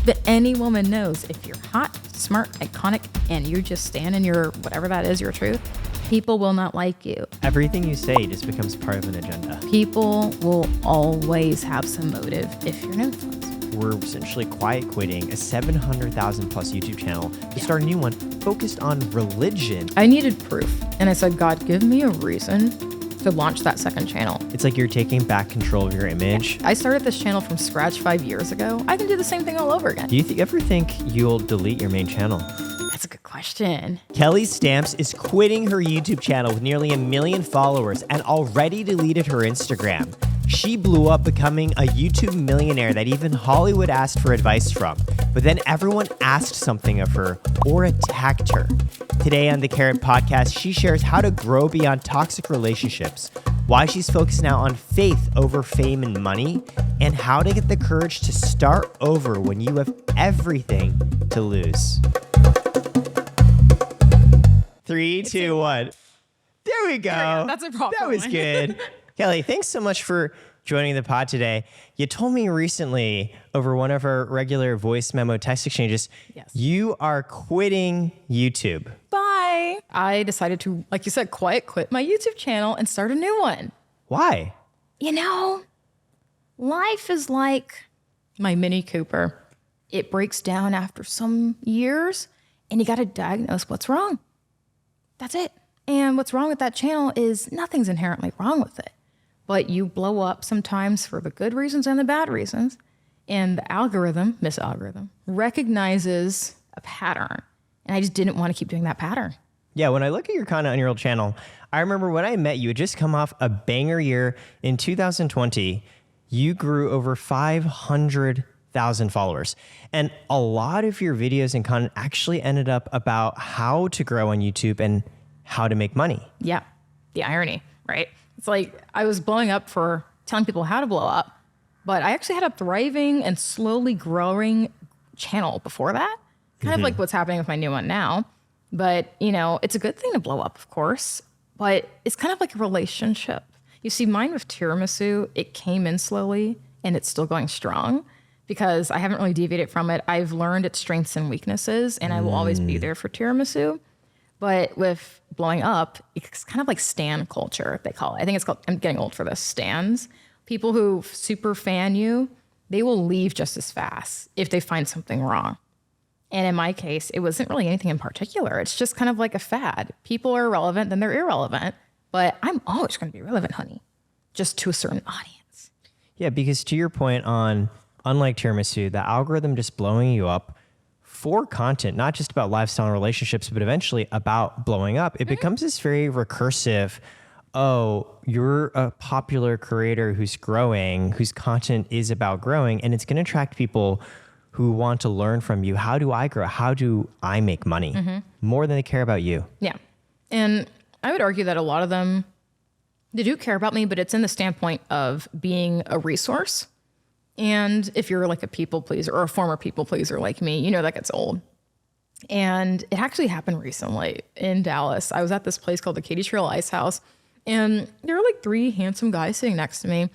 But any woman knows if you're hot, smart, iconic, and you just stand in your whatever that is, your truth, people will not like you. Everything you say just becomes part of an agenda. People will always have some motive if you're an influencer. We're essentially quiet quitting a 700,000 plus YouTube channel to start a new one focused on religion. I needed proof, and I said, God, give me a reason to launch that second channel. It's like you're taking back control of your image. I started this channel from scratch 5 years ago. I can do the same thing all over again. Do you ever think you'll delete your main channel? That's a good question. Kelly Stamps is quitting her YouTube channel with nearly 1 million followers and already deleted her Instagram. She blew up becoming a YouTube millionaire that even Hollywood asked for advice from, but then everyone asked something of her or attacked her. Today on the Karat podcast, she shares how to grow beyond toxic relationships, why she's focused now on faith over fame and money, and how to get the courage to start over when you have everything to lose. 3, 2, 1. There we go. That's a proper That was one. good. Kelly, thanks so much for joining the pod today. You told me recently over one of our regular voice memo text exchanges, Yes. you are quitting YouTube. Bye. I decided to, like you said, quiet quit my YouTube channel and start a new one. Why? You know, life is like my Mini Cooper. It breaks down after some years and you got to diagnose what's wrong. That's it. And what's wrong with that channel is nothing's inherently wrong with it. But you blow up sometimes for the good reasons and the bad reasons. And the algorithm, Miss Algorithm, recognizes a pattern. And I just didn't want to keep doing that pattern. Yeah, when I look at your content on your old channel, I remember when I met you, had just come off a banger year in 2020. You grew over 500,000 followers. And a lot of your videos and content actually ended up about how to grow on YouTube and how to make money. Yeah, the irony, right? It's like I was blowing up for telling people how to blow up, but I actually had a thriving and slowly growing channel before that. Kind of like what's happening with my new one now. But, you know, it's a good thing to blow up, of course, but it's kind of like a relationship. You see, mine with tiramisu, it came in slowly and it's still going strong because I haven't really deviated from it. I've learned its strengths and weaknesses and I will always be there for tiramisu. But with blowing up, it's kind of like stan culture, they call it. I think it's called, I'm getting old for this, stans. People who super fan you, they will leave just as fast if they find something wrong. And in my case, it wasn't really anything in particular. It's just kind of like a fad. People are irrelevant, then they're irrelevant. But I'm always going to be relevant, honey, just to a certain audience. Yeah, because to your point on, unlike tiramisu, the algorithm just blowing you up for content, not just about lifestyle and relationships, but eventually about blowing up, it becomes this very recursive, oh, you're a popular creator who's growing, whose content is about growing, and it's going to attract people who want to learn from you. How do I grow? How do I make money? More than they care about you. Yeah. And I would argue that a lot of them, they do care about me, but it's in the standpoint of being a resource. And if you're like a people pleaser or a former people pleaser like me, you know that gets old. And it actually happened recently in Dallas. I was at this place called the Katy Trail Ice House, and there were like 3 handsome guys sitting next to me,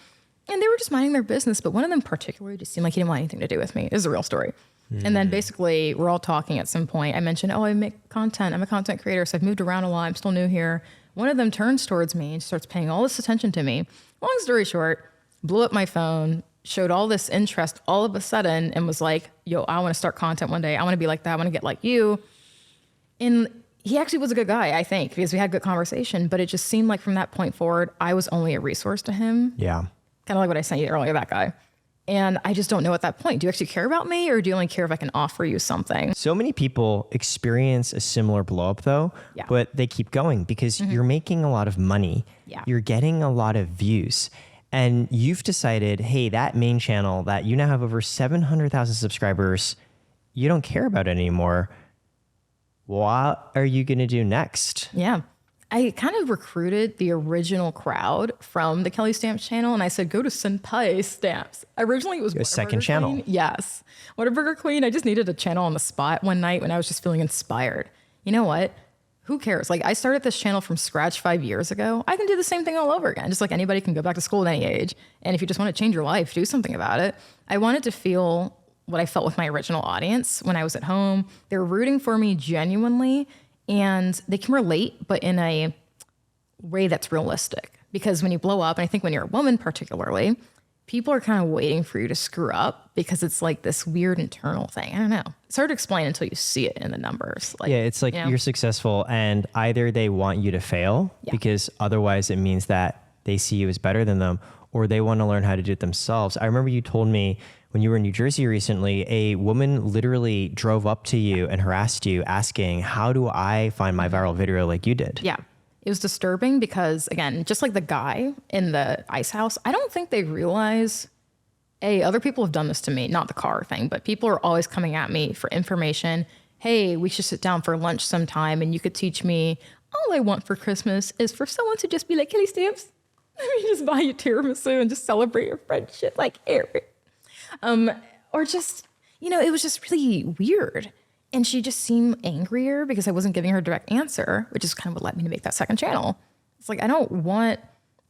and they were just minding their business. But one of them particularly just seemed like he didn't want anything to do with me. It was a real story. And then basically we're all talking at some point. I mentioned, oh, I make content. I'm a content creator. So I've moved around a lot. I'm still new here. One of them turns towards me and starts paying all this attention to me. Long story short, blew up my phone, showed all this interest all of a sudden and was like, yo, I want to start content one day. I want to be like that. I want to get like you. And he actually was a good guy, I think, because we had good conversation, but it just seemed like from that point forward, I was only a resource to him. Yeah. Kind of like what I sent you earlier, that guy. And I just don't know at that point. Do you actually care about me or do you only care if I can offer you something? So many people experience a similar blow up though, Yeah. but they keep going because you're making a lot of money. Yeah. You're getting a lot of views. And you've decided, hey, that main channel that you now have over 700,000 subscribers, you don't care about it anymore. What are you going to do next? Yeah. I kind of recruited the original crowd from the Kelly Stamps channel, and I said, go to Senpai Stamps. Originally, it was A second channel. Queen. Yes. Whataburger Queen. I just needed a channel on the spot one night when I was just feeling inspired. You know what? Who cares? Like, I started this channel from scratch 5 years ago. I can do the same thing all over again. Just like anybody can go back to school at any age. And if you just want to change your life, do something about it. I wanted to feel what I felt with my original audience when I was at home. They're rooting for me genuinely, and they can relate, but in a way that's realistic. Because when you blow up, and I think when you're a woman particularly, people are kind of waiting for you to screw up because it's like this weird internal thing. I don't know. It's hard to explain until you see it in the numbers. Like, yeah, it's like you're successful and either they want you to fail because otherwise it means that they see you as better than them, or they want to learn how to do it themselves. I remember you told me when you were in New Jersey recently, a woman literally drove up to you and harassed you asking, how do I find my viral video like you did? Yeah. It was disturbing because, again, just like the guy in the ice house, I don't think they realize, other people have done this to me, not the car thing, but people are always coming at me for information. Hey, we should sit down for lunch sometime and you could teach me. All I want for Christmas is for someone to just be like, Kelly Stamps, let me just buy you tiramisu and just celebrate your friendship like Eric. Or just, it was just really weird. And she just seemed angrier because I wasn't giving her a direct answer, which is kind of what led me to make that second channel. It's like, I don't want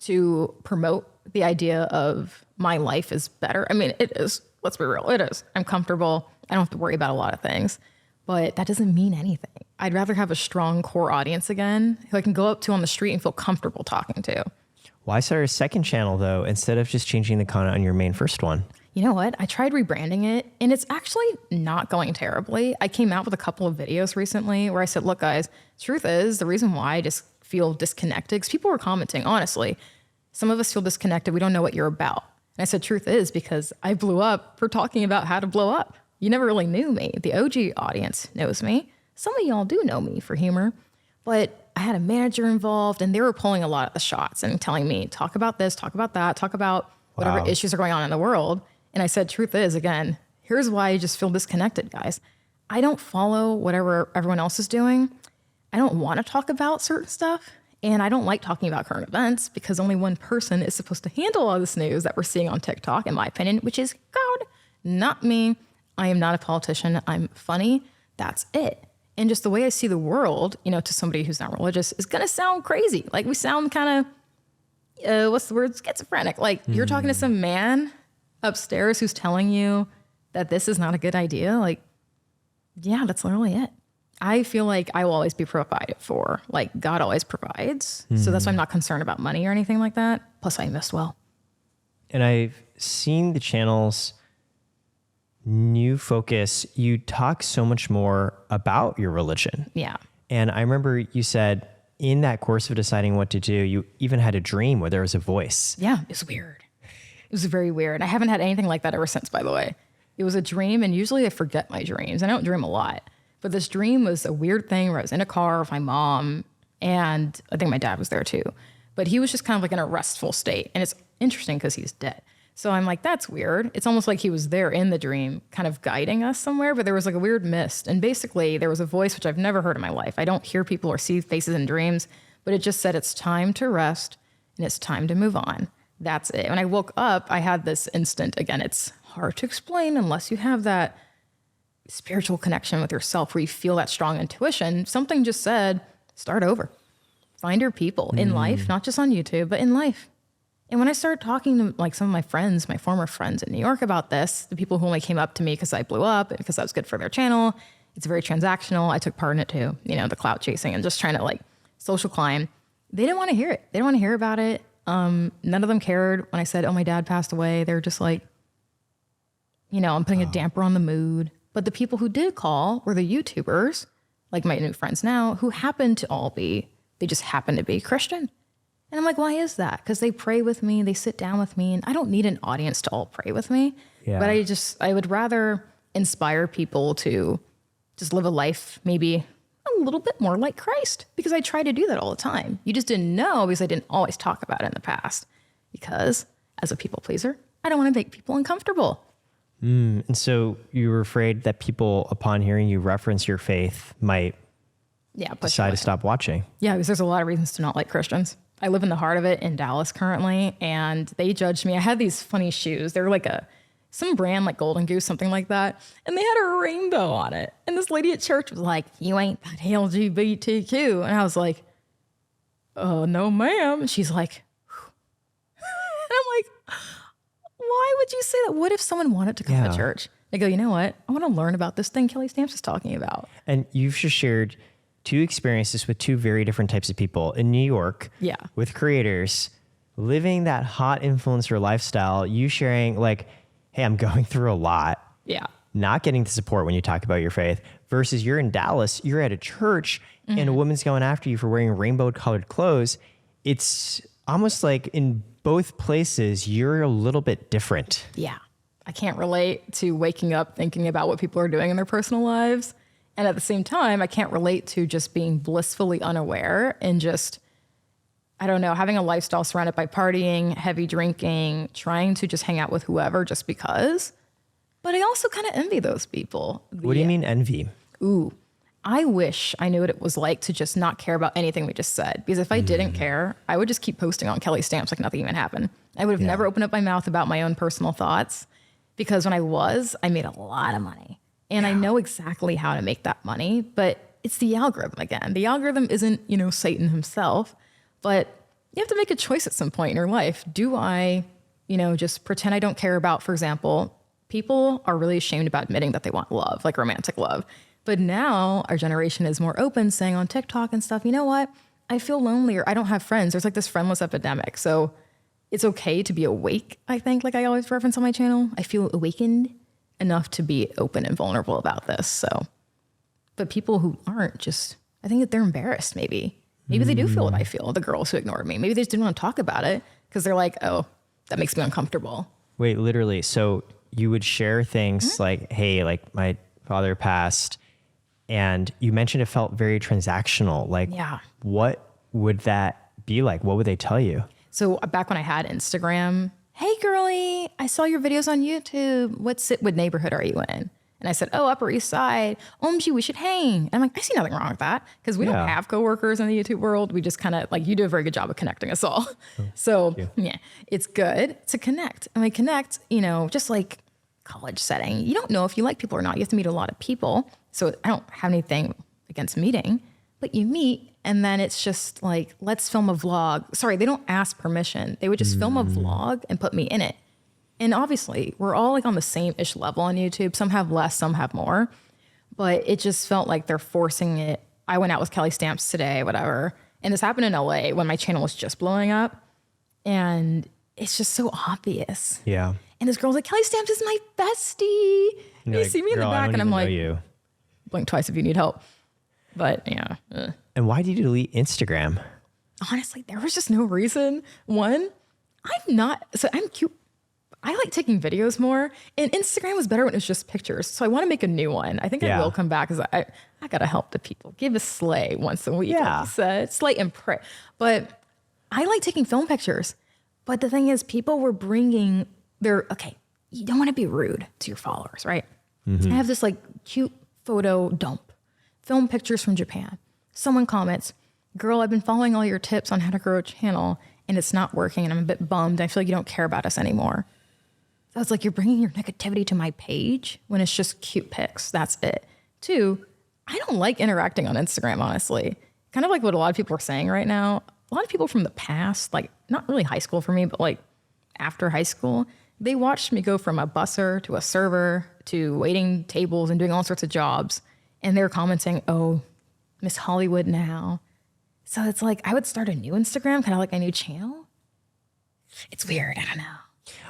to promote the idea of my life is better. I mean, it is. Let's be real. It is. I'm comfortable. I don't have to worry about a lot of things, but that doesn't mean anything. I'd rather have a strong core audience again who I can go up to on the street and feel comfortable talking to. Why start a second channel though, instead of just changing the content on your main first one? You know what? I tried rebranding it and it's actually not going terribly. I came out with a couple of videos recently where I said, look, guys, truth is the reason why I just feel disconnected, because people were commenting, honestly, some of us feel disconnected. We don't know what you're about. And I said, truth is because I blew up for talking about how to blow up. You never really knew me. The OG audience knows me. Some of y'all do know me for humor, but I had a manager involved and they were pulling a lot of the shots and telling me, talk about this, talk about that, talk about whatever issues are going on in the world. And I said, truth is, again, here's why I just feel disconnected, guys. I don't follow whatever everyone else is doing. I don't want to talk about certain stuff. And I don't like talking about current events because only one person is supposed to handle all this news that we're seeing on TikTok, in my opinion, which is God, not me. I am not a politician. I'm funny. That's it. And just the way I see the world, to somebody who's not religious is going to sound crazy. Like we sound kind of, what's the word? Schizophrenic. Like you're talking to some man upstairs who's telling you that this is not a good idea. Like, yeah, that's literally it. I feel like I will always be provided for. Like God always provides. So that's why I'm not concerned about money or anything like that. Plus I invest well. And I've seen the channel's new focus. You talk so much more about your religion. Yeah. And I remember you said in that course of deciding what to do, you even had a dream where there was a voice. Yeah, it was weird. It was very weird. I haven't had anything like that ever since, by the way. It was a dream, and usually I forget my dreams. I don't dream a lot. But this dream was a weird thing where I was in a car with my mom, and I think my dad was there too. But he was just kind of like in a restful state. And it's interesting because he's dead. So I'm like, that's weird. It's almost like he was there in the dream, kind of guiding us somewhere, but there was like a weird mist. And basically there was a voice, which I've never heard in my life. I don't hear people or see faces in dreams, but it just said it's time to rest and it's time to move on. That's it. When I woke up, I had this instant, again, it's hard to explain unless you have that spiritual connection with yourself where you feel that strong intuition. Something just said, start over. Find your people in life, not just on YouTube, but in life. And when I started talking to like some of my friends, my former friends in New York about this, the people who only came up to me because I blew up and because I was good for their channel, it's very transactional. I took part in it too, the clout chasing and just trying to like social climb. They didn't want to hear it. They didn't want to hear about it. None of them cared when I said, oh, my dad passed away. They're just like, I'm putting a damper on the mood. But the people who did call were the YouTubers, like my new friends now, who happened to all be, they just happen to be Christian. And I'm like, why is that? Because they pray with me, they sit down with me, and I don't need an audience to all pray with me. Yeah. But I would rather inspire people to just live a life maybe a little bit more like Christ, because I try to do that all the time. You just didn't know because I didn't always talk about it in the past. Because as a people pleaser, I don't want to make people uncomfortable. And so you were afraid that people, upon hearing you reference your faith, might decide to stop watching. Yeah, because there's a lot of reasons to not like Christians. I live in the heart of it in Dallas currently, and they judged me. I had these funny shoes. They were like some brand like Golden Goose, something like that. And they had a rainbow on it. And this lady at church was like, you ain't that LGBTQ. And I was like, oh, no, ma'am. And she's like, and I'm like, why would you say that? What if someone wanted to come to church? I go, you know what? I want to learn about this thing Kelly Stamps is talking about. And you've just shared 2 experiences with 2 very different types of people in New York. Yeah. With creators living that hot influencer lifestyle, you sharing like, hey, I'm going through a lot. Yeah. Not getting the support when you talk about your faith versus you're in Dallas, you're at a church and a woman's going after you for wearing rainbow colored clothes. It's almost like in both places, you're a little bit different. Yeah. I can't relate to waking up thinking about what people are doing in their personal lives. And at the same time, I can't relate to just being blissfully unaware and just, I don't know, having a lifestyle surrounded by partying, heavy drinking, trying to just hang out with whoever just because. But I also kind of envy those people. What do you mean envy? Ooh, I wish I knew what it was like to just not care about anything we just said. Because if I didn't care, I would just keep posting on Kelly Stamps like nothing even happened. I would have never opened up my mouth about my own personal thoughts because when I made a lot of money. And I know exactly how to make that money, but it's the algorithm again. The algorithm isn't, Satan himself, but you have to make a choice at some point in your life. Do I, just pretend I don't care about, for example, people are really ashamed about admitting that they want love, like romantic love. But now our generation is more open, saying on TikTok and stuff, you know what? I feel lonely or I don't have friends. There's like this friendless epidemic. So it's okay to be awake, I think, like I always reference on my channel. I feel awakened enough to be open and vulnerable about this. So, but people who aren't I think that they're embarrassed maybe. Maybe they do feel what I feel, the girls who ignored me. Maybe they just didn't want to talk about it because they're like, oh, that makes me uncomfortable. Wait, literally. So you would share things like, hey, like my father passed, and you mentioned it felt very transactional. Like, what would that be like? What would they tell you? So back when I had Instagram, hey, girly, I saw your videos on YouTube. What neighborhood are you in? And I said, oh, Upper East Side. OMG, we should hang. I'm like, I see nothing wrong with that because we don't have coworkers in the YouTube world. We just kind of you do a very good job of connecting us all. So yeah, it's good to connect. And we connect, just like college setting. You don't know if you like people or not. You have to meet a lot of people. So I don't have anything against meeting, but you meet and then it's just like, let's film a vlog. Sorry, they don't ask permission. They would just film a vlog and put me in it. And obviously, we're all on the same-ish level on YouTube. Some have less, some have more. But it just felt like they're forcing it. I went out with Kelly Stamps today, whatever. And this happened in LA when my channel was just blowing up. And it's just so obvious. Yeah. And this girl's like, Kelly Stamps is my bestie. And you see me in the back and I'm like, blink twice if you need help. But yeah. And why did you delete Instagram? Honestly, there was just no reason. One, I'm cute. I like taking videos more, and Instagram was better when it was just pictures. So I want to make a new one. I think I will come back because I got to help the people. Give a slay once a week. Yeah. Like you said. Slay and pray. But I like taking film pictures. But the thing is, people were bringing you don't want to be rude to your followers, right? I have this cute photo dump, film pictures from Japan. Someone comments, girl, I've been following all your tips on how to grow a channel and it's not working and I'm a bit bummed. I feel like you don't care about us anymore. So it's like, you're bringing your negativity to my page when it's just cute pics. That's it. 2, I don't like interacting on Instagram, honestly. Kind of like what a lot of people are saying right now. A lot of people from the past, not really high school for me, but after high school, they watched me go from a busser to a server to waiting tables and doing all sorts of jobs. And they're commenting, oh, Miss Hollywood now. So it's like, I would start a new Instagram, kind of like a new channel. It's weird. I don't know.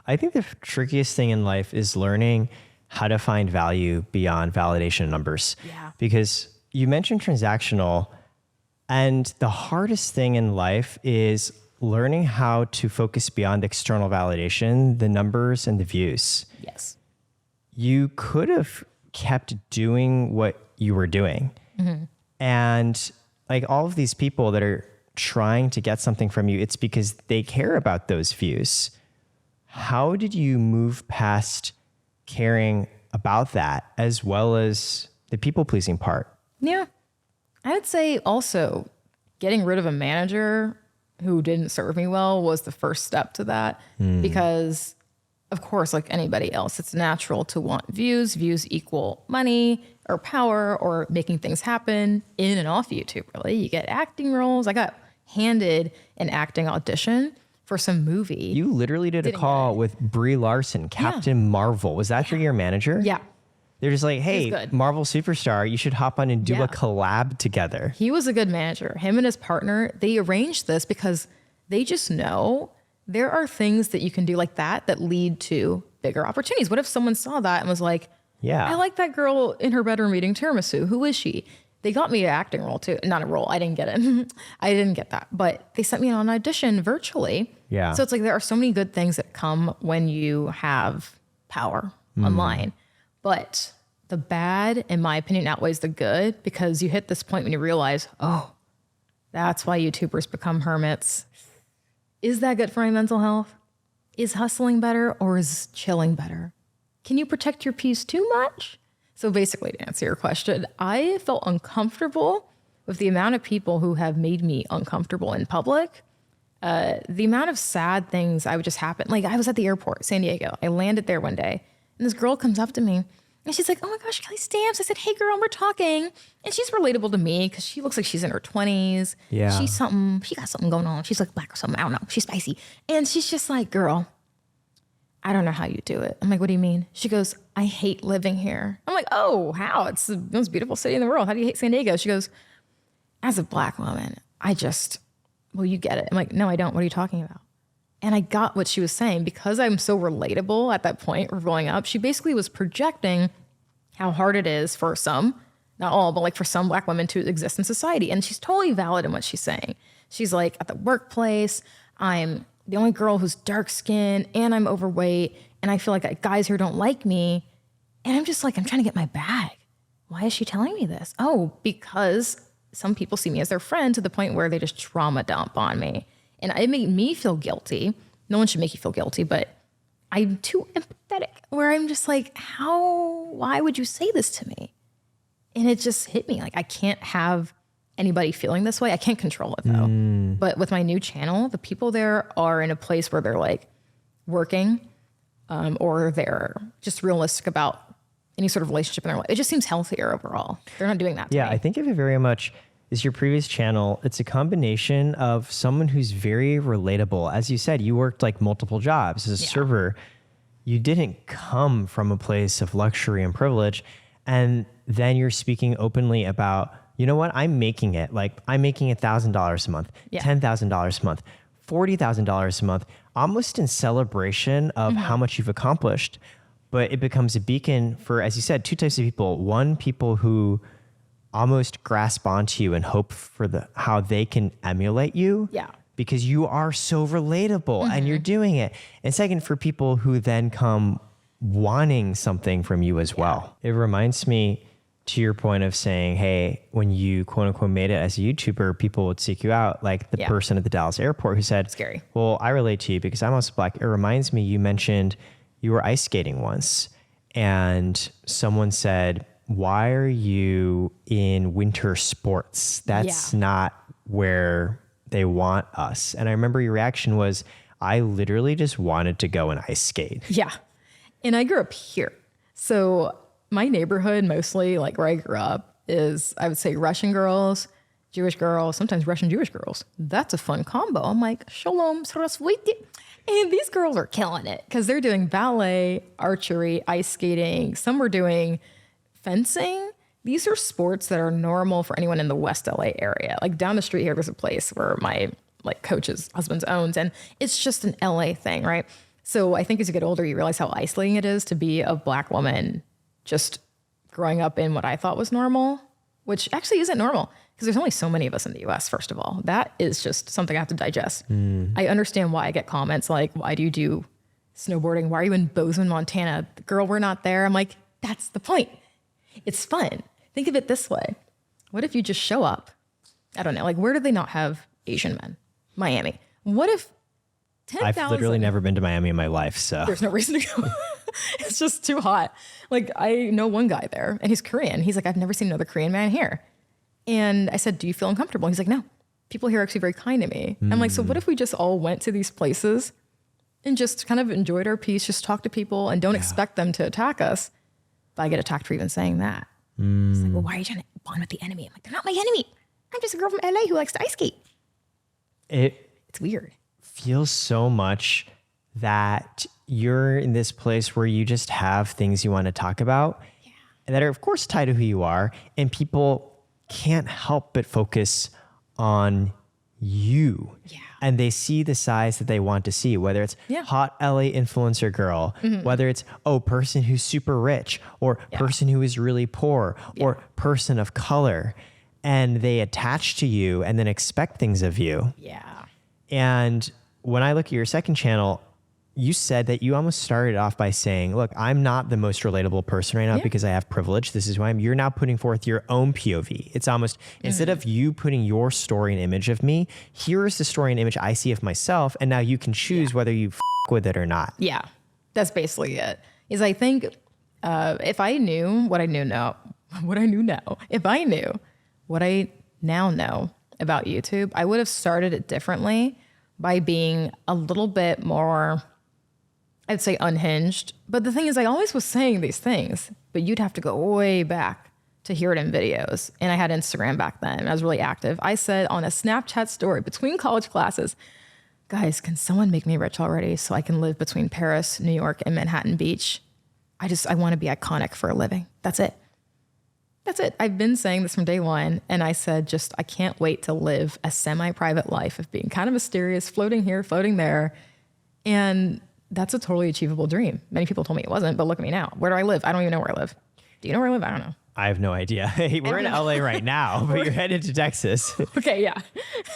I think the trickiest thing in life is learning how to find value beyond validation numbers. Yeah. Because you mentioned transactional, and the hardest thing in life is learning how to focus beyond external validation, the numbers and the views. Yes. You could have kept doing what you were doing. And all of these people that are trying to get something from you, it's because they care about those views. How did you move past caring about that as well as the people-pleasing part? Yeah. I would say also getting rid of a manager who didn't serve me well was the first step to that. Because, of course, like anybody else, it's natural to want views. Views equal money or power or making things happen in and off YouTube, really. You get acting roles. I got handed an acting audition for some movie. You literally did a call with Brie Larson, Captain Marvel. Was that your manager? Yeah. They're just like, hey, Marvel superstar, you should hop on and do a collab together. He was a good manager. Him and his partner, they arranged this because they just know there are things that you can do like that lead to bigger opportunities. What if someone saw that and was like, I like that girl in her bedroom eating tiramisu. Who is she? They got me an acting role too. Not a role. I didn't get it. I didn't get that. But they sent me on an audition virtually. Yeah. So it's like there are so many good things that come when you have power online. But the bad, in my opinion, outweighs the good because you hit this point when you realize, oh, that's why YouTubers become hermits. Is that good for my mental health? Is hustling better or is chilling better? Can you protect your peace too much? So basically, to answer your question, I felt uncomfortable with the amount of people who have made me uncomfortable in public. The amount of sad things I would just happen. Like I was at the airport, San Diego. I landed there one day and this girl comes up to me and she's like, oh my gosh, Kelly Stamps. I said, hey girl, we're talking. And she's relatable to me because she looks like she's in her 20s. Yeah. She got something going on. She's like black or something. I don't know. She's spicy. And she's just like, girl, I don't know how you do it. I'm like, what do you mean? She goes, I hate living here. I'm like, oh, how? It's the most beautiful city in the world. How do you hate San Diego? She goes, as a black woman, well, you get it. I'm like, no, I don't. What are you talking about? And I got what she was saying because I'm so relatable at that point growing up. She basically was projecting how hard it is for some, not all, but like for some black women to exist in society. And she's totally valid in what she's saying. She's like, at the workplace, I'm the only girl who's dark skinned and I'm overweight. And I feel like guys here don't like me. And I'm just like, I'm trying to get my bag. Why is she telling me this? Oh, because some people see me as their friend to the point where they just trauma dump on me. And it made me feel guilty. No one should make you feel guilty, but I'm too empathetic where I'm just like, why would you say this to me? And it just hit me. Like, I can't have anybody feeling this way. I can't control it though. But with my new channel, the people there are in a place where they're like working or they're just realistic about any sort of relationship in their life. It just seems healthier overall. They're not doing that to me. I think of it very much as your previous channel. It's a combination of someone who's very relatable. As you said, you worked like multiple jobs as a server. You didn't come from a place of luxury and privilege. And then you're speaking openly about, you know what, I'm making it. Like I'm making $1,000 a month, $10,000 a month, $40,000 a month, almost in celebration of how much you've accomplished. But it becomes a beacon for, as you said, two types of people. One, people who almost grasp onto you and hope for how they can emulate you. Yeah. Because you are so relatable and you're doing it. And second, for people who then come wanting something from you as well. It reminds me, to your point of saying, hey, when you quote unquote made it as a YouTuber, people would seek you out. Like the person at the Dallas airport who said, scary. Well, I relate to you because I'm also black. It reminds me, you mentioned you were ice skating once and someone said, why are you in winter sports? That's not where they want us. And I remember your reaction was, I literally just wanted to go and ice skate. Yeah. And I grew up here. So my neighborhood, mostly like where I grew up, is, I would say, Russian girls, Jewish girls, sometimes Russian Jewish girls. That's a fun combo. I'm like, shalom, sarasviti. And these girls are killing it because they're doing ballet, archery, ice skating. Some were doing fencing. These are sports that are normal for anyone in the West LA area. Like down the street here, there's a place where my coach's husband owns, and it's just an LA thing, right? So I think as you get older, you realize how isolating it is to be a black woman just growing up in what I thought was normal, which actually isn't normal because there's only so many of us in the US, first of all. That is just something I have to digest. I understand why I get comments like, why do you do snowboarding? Why are you in Bozeman, Montana? Girl, we're not there. I'm like, that's the point. It's fun. Think of it this way. What if you just show up? I don't know. Like, where do they not have Asian men? Miami. What if 10,000? I've literally never been to Miami in my life, so. There's no reason to go. It's just too hot. Like, I know one guy there, and he's Korean. He's like, I've never seen another Korean man here. And I said, do you feel uncomfortable? He's like, no. People here are actually very kind to me. I'm like, so what if we just all went to these places and just kind of enjoyed our peace, just talk to people and don't expect them to attack us? But I get attacked for even saying that. He's like, well, why are you trying to bond with the enemy? I'm like, they're not my enemy. I'm just a girl from LA who likes to ice skate. It's weird. feels so much that you're in this place where you just have things you want to talk about that are, of course, tied to who you are. And people can't help but focus on you. Yeah. And they see the size that they want to see, whether it's hot LA influencer girl, whether it's, person who's super rich, or person who is really poor, or person of color. And they attach to you and then expect things of you. Yeah. And when I look at your second channel, you said that you almost started off by saying, look, I'm not the most relatable person right now because I have privilege. This is who I am. You're now putting forth your own POV. It's almost, instead of you putting your story and image of me, here's the story and image I see of myself. And now you can choose whether you with it or not. Yeah, that's basically it. Is I think if I knew what I knew now, if I knew what I now know about YouTube, I would have started it differently by being a little bit more, I'd say, unhinged. But the thing is, I always was saying these things, but you'd have to go way back to hear it in videos. And I had Instagram back then. I was really active. I said on a Snapchat story between college classes, guys, can someone make me rich already so I can live between Paris, New York, and Manhattan Beach? I want to be iconic for a living. That's it. That's it. I've been saying this from day one. And I said, I can't wait to live a semi-private life of being kind of mysterious, floating here, floating there. And that's a totally achievable dream. Many people told me it wasn't, but look at me now. Where do I live? I don't even know where I live. Do you know where I live? I don't know. I have no idea. Hey, we're in LA right now, but you're headed to Texas. Okay, yeah.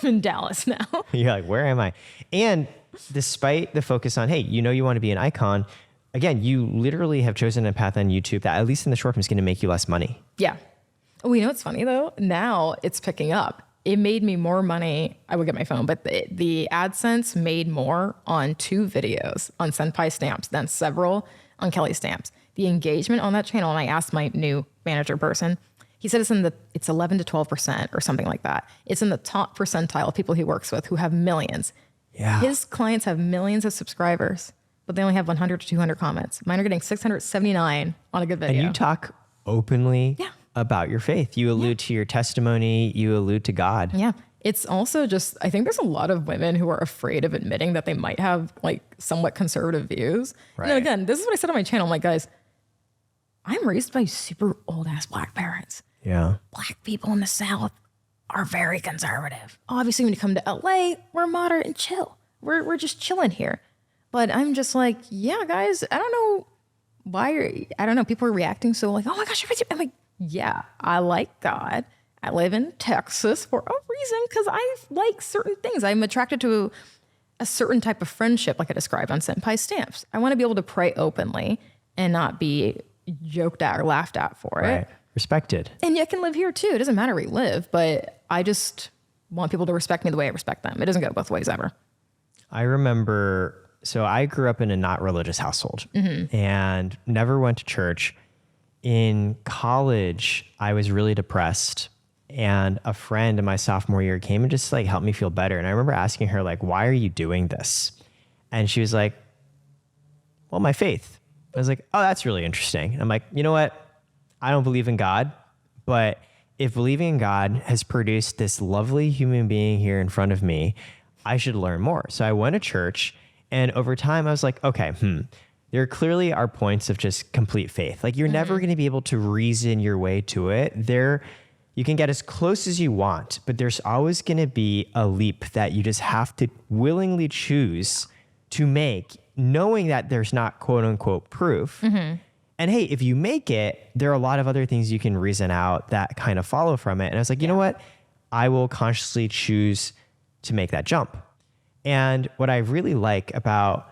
I'm in Dallas now. You're like, where am I? And despite the focus on, hey, you want to be an icon, again, you literally have chosen a path on YouTube that, at least in the short term, is going to make you less money. Yeah. Oh, you know what's funny though? Now it's picking up. It made me more money. I would get my phone, but the AdSense made more on 2 videos on Senpai Stamps than several on Kelly Stamps. The engagement on that channel, and I asked my new manager person, he said it's 11 to 12% or something like that. It's in the top percentile of people he works with who have millions. Yeah. His clients have millions of subscribers, but they only have 100 to 200 comments. Mine are getting 679 on a good video. And you talk openly about your faith. You allude to your testimony. You allude to God. Yeah. It's also just, I think there's a lot of women who are afraid of admitting that they might have like somewhat conservative views. Right. And again, this is what I said on my channel. I'm like, guys, I'm raised by super old ass Black parents. Yeah. Black people in the South are very conservative. Obviously, when you come to LA, we're moderate and chill. We're just chilling here. But I'm just like, yeah, guys, I don't know why I don't know. People are reacting so like, oh my gosh, I'm like, yeah, I like God. I live in Texas for a reason because I like certain things. I'm attracted to a certain type of friendship, like I described on Senpai Stamps. I want to be able to pray openly and not be joked at or laughed at for it. Respected. And you can live here too. It doesn't matter where you live, but I just want people to respect me the way I respect them. It doesn't go both ways ever. I remember, so I grew up in a not religious household and never went to church. In college, I was really depressed, and a friend in my sophomore year came and just like helped me feel better. And I remember asking her, like, why are you doing this? And she was like, well, my faith. I was like, oh, that's really interesting. And I'm like, you know what? I don't believe in God, but if believing in God has produced this lovely human being here in front of me, I should learn more. So I went to church, and over time I was like, okay, there clearly are points of just complete faith. Like you're never going to be able to reason your way to it. You can get as close as you want, but there's always going to be a leap that you just have to willingly choose to make, knowing that there's not quote unquote proof. And hey, if you make it, there are a lot of other things you can reason out that kind of follow from it. And I was like, you know what? I will consciously choose to make that jump. And what I really like about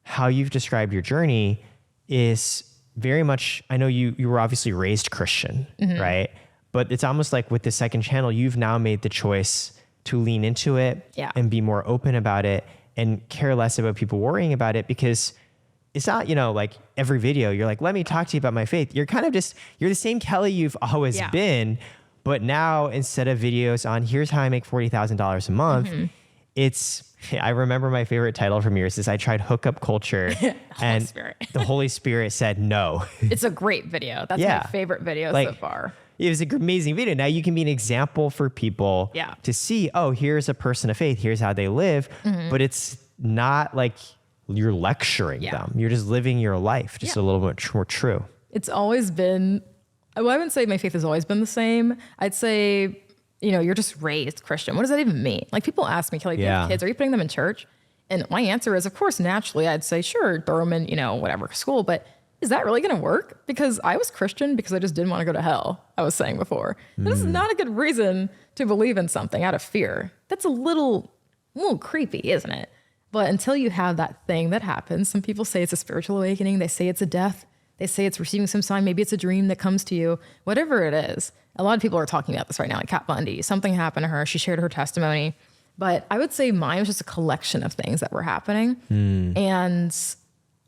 how you've described your journey is very much, I know you were obviously raised Christian, right? But it's almost like with the second channel, you've now made the choice to lean into it and be more open about it and care less about people worrying about it, because it's not, like every video you're like, let me talk to you about my faith. You're kind of just, you're the same Kelly you've always been, but now instead of videos on here's how I make $40,000 a month, I remember my favorite title from yours is I tried hookup culture and the Holy Spirit said no. It's a great video. That's my favorite video so far. It was an amazing video. Now you can be an example for people to see, oh, here's a person of faith. Here's how they live. But it's not like you're lecturing them. You're just living your life just a little bit more true. It's always been, well, I wouldn't say my faith has always been the same. I'd say, you know, you're just raised Christian. What does that even mean? Like people ask me, Kelly, do you have kids? Are you putting them in church? And my answer is, of course, naturally, I'd say, sure, throw them in, you know, whatever school. But is that really going to work? Because I was Christian because I just didn't want to go to hell, I was saying before. This is not a good reason to believe in something out of fear. That's a little creepy, isn't it? But until you have that thing that happens, some people say it's a spiritual awakening. They say it's a death. They say it's receiving some sign. Maybe it's a dream that comes to you. Whatever it is. A lot of people are talking about this right now, like Kat Bundy. Something happened to her. She shared her testimony. But I would say mine was just a collection of things that were happening. And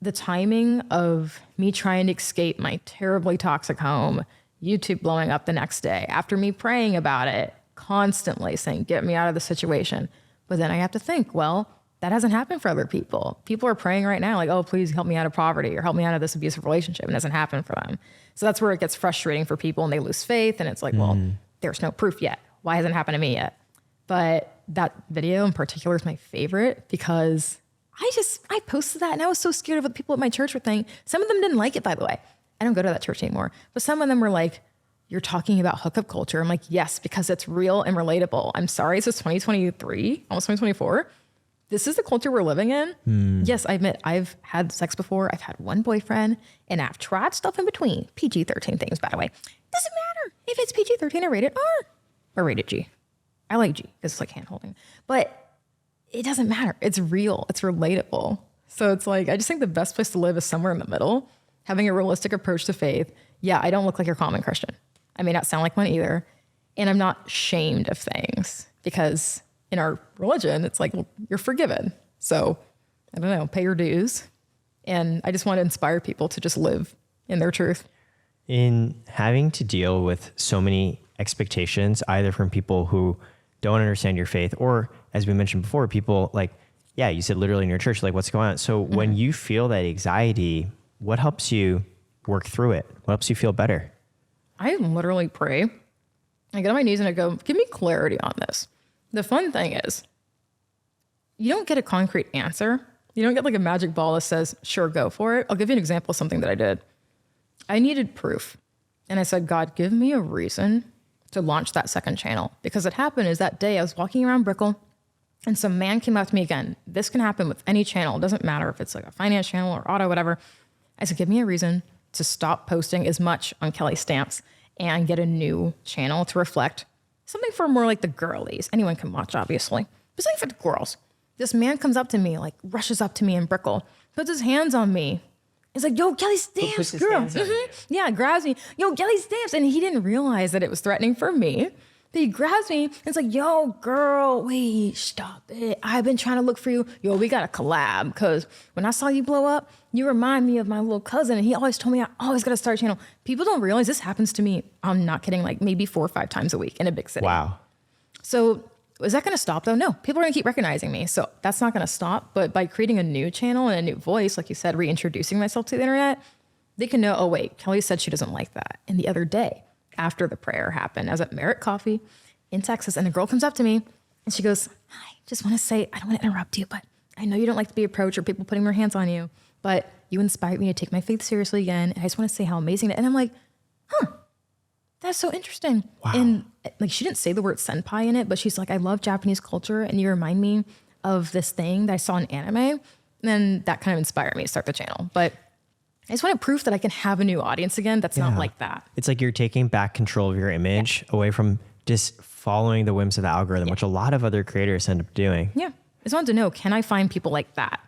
the timing of me trying to escape my terribly toxic home, YouTube blowing up the next day, after me praying about it, constantly saying, get me out of the situation. But then I have to think, well, that hasn't happened for other people. People are praying right now like, oh, please help me out of poverty or help me out of this abusive relationship. And it hasn't happened for them. So that's where it gets frustrating for people and they lose faith. And it's like, well, there's no proof yet. Why hasn't it happened to me yet? But that video in particular is my favorite because I posted that and I was so scared of what people at my church would think. Some of them didn't like it, by the way. I don't go to that church anymore. But some of them were like, you're talking about hookup culture. I'm like, yes, because it's real and relatable. I'm sorry, this is 2023, almost 2024. This is the culture we're living in. Yes, I admit I've had sex before. I've had one boyfriend and I've tried stuff in between. PG-13 things, by the way. Doesn't matter if it's PG-13 or rated R or rated G. I like G because it's like hand holding, but it doesn't matter. It's real. It's relatable. So it's like, I just think the best place to live is somewhere in the middle, having a realistic approach to faith. Yeah, I don't look like your common Christian. I may not sound like one either. And I'm not shamed of things because in our religion, it's like, well, you're forgiven. So I don't know, pay your dues. And I just want to inspire people to just live in their truth. In having to deal with so many expectations, either from people who don't understand your faith or, as we mentioned before, people like, yeah, you said literally in your church, like what's going on? So when you feel that anxiety, what helps you work through it? What helps you feel better? I literally pray. I get on my knees and I go, give me clarity on this. The fun thing is, you don't get a concrete answer. You don't get like a magic ball that says, sure, go for it. I'll give you an example of something that I did. I needed proof. And I said, God, give me a reason to launch that second channel. Because what happened is that day I was walking around Brickell and some man came up to me again. This can happen with any channel. It doesn't matter if it's like a finance channel or auto, whatever. I said, give me a reason to stop posting as much on Kelly Stamps and get a new channel to reflect something for more like the girlies. Anyone can watch, obviously, but something for the girls. This man comes up to me, like rushes up to me in Brickell, puts his hands on me. He's like, yo, Kelly Stamps, girl. Yeah, grabs me. Yo, Kelly Stamps. And he didn't realize that it was threatening for me. But he grabs me and it's like, yo, girl, wait, stop it. I've been trying to look for you. Yo, we got to collab because when I saw you blow up, you remind me of my little cousin. And he always told me I always got to start a channel. People don't realize this happens to me. I'm not kidding, like maybe 4 or 5 times a week in a big city. Wow. So is that going to stop though? No, people are going to keep recognizing me. So that's not going to stop. But by creating a new channel and a new voice, like you said, reintroducing myself to the internet, they can know, oh wait, Kelly said she doesn't like that. And the other day, after the prayer happened, I was at Merit Coffee in Texas, and a girl comes up to me and she goes, hi, just want to say, I don't want to interrupt you, but I know you don't like to be approached or people putting their hands on you, but you inspired me to take my faith seriously again. And I just want to say how amazing it is. And I'm like, that's so interesting. Wow. And like, she didn't say the word senpai in it, but she's like, I love Japanese culture and you remind me of this thing that I saw in anime. And then that kind of inspired me to start the channel. But I just wanted proof that I can have a new audience again. That's not like that. It's like you're taking back control of your image away from just following the whims of the algorithm, which a lot of other creators end up doing. Yeah. I just wanted to know, can I find people like that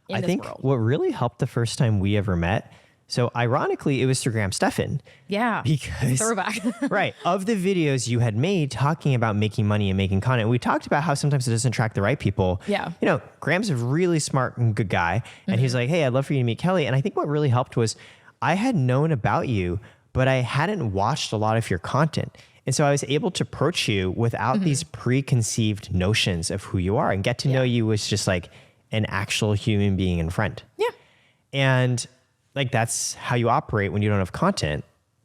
in this world? What really helped the first time we ever met, so ironically, it was through Graham Stephan. Yeah. Because throwback. Right. Of the videos you had made talking about making money and making content, we talked about how sometimes it doesn't attract the right people. Yeah. You know, Graham's a really smart and good guy. And he's like, hey, I'd love for you to meet Kelly. And I think what really helped was I had known about you, but I hadn't watched a lot of your content. And so I was able to approach you without these preconceived notions of who you are and get to know you as just like an actual human being in front. Yeah. And like, that's how you operate when you don't have content.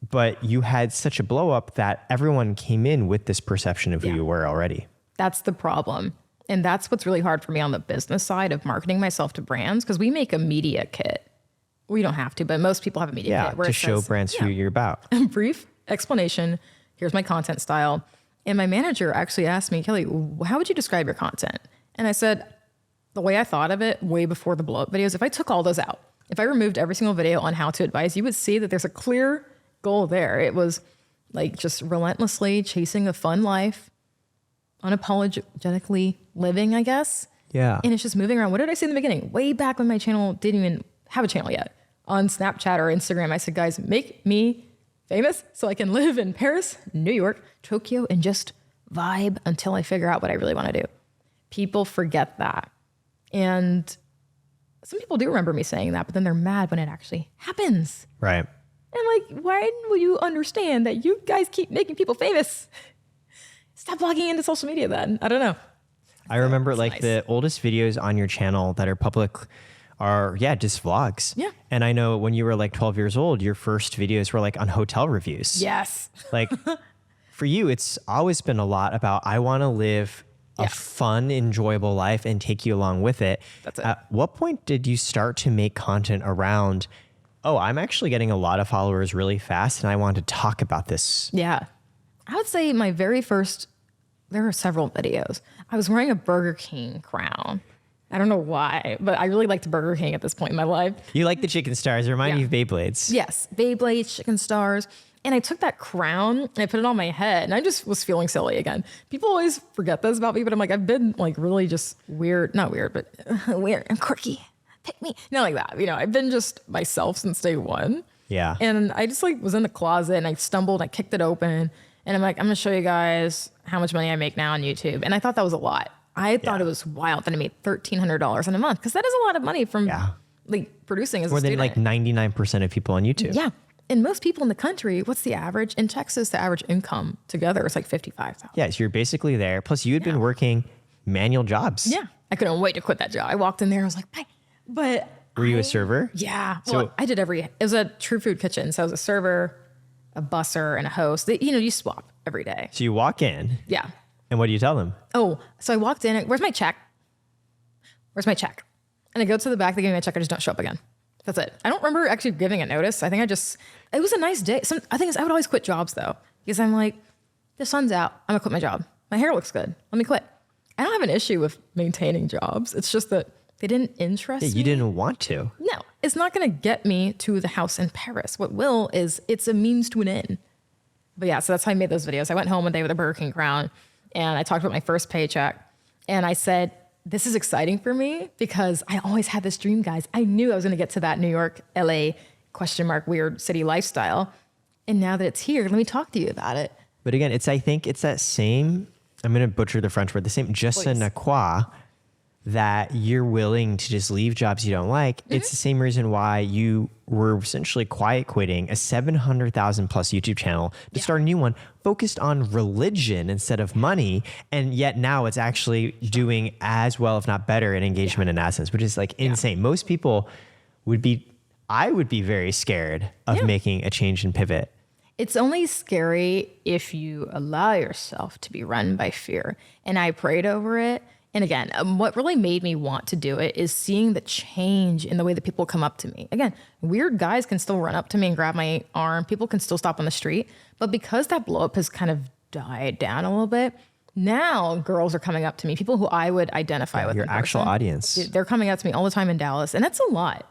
But you had such a blow up that everyone came in with this perception of who you were already. That's the problem. And that's what's really hard for me on the business side of marketing myself to brands, because we make a media kit. We don't have to, but most people have a media kit. Where to show brands who you're about. Brief explanation. Here's my content style. And my manager actually asked me, Kelly, how would you describe your content? And I said, the way I thought of it way before the blow up videos, if I took all those out, if I removed every single video on how to advise, you would see that there's a clear goal there. It was like just relentlessly chasing a fun life, unapologetically living, I guess. Yeah. And it's just moving around. What did I say in the beginning? Way back when my channel didn't even have a channel yet. On Snapchat or Instagram, I said, guys, make me famous so I can live in Paris, New York, Tokyo, and just vibe until I figure out what I really want to do. People forget that. And some people do remember me saying that, but then they're mad when it actually happens. Right. And like, why will you understand that you guys keep making people famous? Stop logging into social media then. I don't know. I remember like the oldest videos on your channel that are public are, just vlogs. Yeah. And I know when you were like 12 years old, your first videos were like on hotel reviews. Yes. Like for you, it's always been a lot about, I want to live a fun, enjoyable life and take you along with it. That's it. At what point did you start to make content around, oh, I'm actually getting a lot of followers really fast and I want to talk about this? Yeah. I would say my very first, there were several videos. I was wearing a Burger King crown. I don't know why, but I really liked Burger King at this point in my life. You like the chicken stars. They remind me of Beyblades. Yes. Beyblades, chicken stars. And I took that crown and I put it on my head and I just was feeling silly again. People always forget this about me, but I'm like, I've been like really just weird, not weird, but weird and quirky. Pick me. Not like that. You know, I've been just myself since day one. Yeah. And I just like was in the closet and I stumbled, I kicked it open and I'm like, I'm gonna show you guys how much money I make now on YouTube. And I thought that was a lot. I thought it was wild that I made $1,300 in a month because that is a lot of money from like producing as more a student. More than like 99% of people on YouTube. Yeah. And most people in the country, what's the average? In Texas, the average income together is like $55,000. Yeah, so you're basically there. Plus you had been working manual jobs. Yeah. I couldn't wait to quit that job. I walked in there, I was like, bye. But were you a server? Yeah. So well, I did it was a true food kitchen. So I was a server, a busser, and a host. You swap every day. So you walk in. Yeah. And what do you tell them? Oh, so I walked in. Where's my check? Where's my check? And I go to the back. They give me my check. I just don't show up again. That's it. I don't remember actually giving a notice. I think it was a nice day. I would always quit jobs though, because I'm like, the sun's out. I'm gonna quit my job. My hair looks good. Let me quit. I don't have an issue with maintaining jobs. It's just that they didn't interest me. You didn't want to. No, it's not going to get me to the house in Paris. What will is it's a means to an end. But yeah, so that's how I made those videos. I went home one day with a Burger King crown and I talked about my first paycheck and I said, this is exciting for me because I always had this dream, guys. I knew I was going to get to that New York, LA, weird city lifestyle. And now that it's here, let me talk to you about it. But again, I think it's that same, I'm going to butcher the French word, the same je ne quoi, that you're willing to just leave jobs you don't like. Mm-hmm. It's the same reason why you were essentially quiet quitting a 700,000 plus YouTube channel to start a new one focused on religion instead of money. And yet now it's actually doing as well, if not better, in engagement and AdSense, which is like insane. Most people I would be very scared of making a change and pivot. It's only scary if you allow yourself to be run by fear. And I prayed over it. And again, what really made me want to do it is seeing the change in the way that people come up to me. Again, weird guys can still run up to me and grab my arm. People can still stop on the street. But because that blow up has kind of died down a little bit, now girls are coming up to me, people who I would identify with. Your actual audience. They're coming up to me all the time in Dallas. And that's a lot.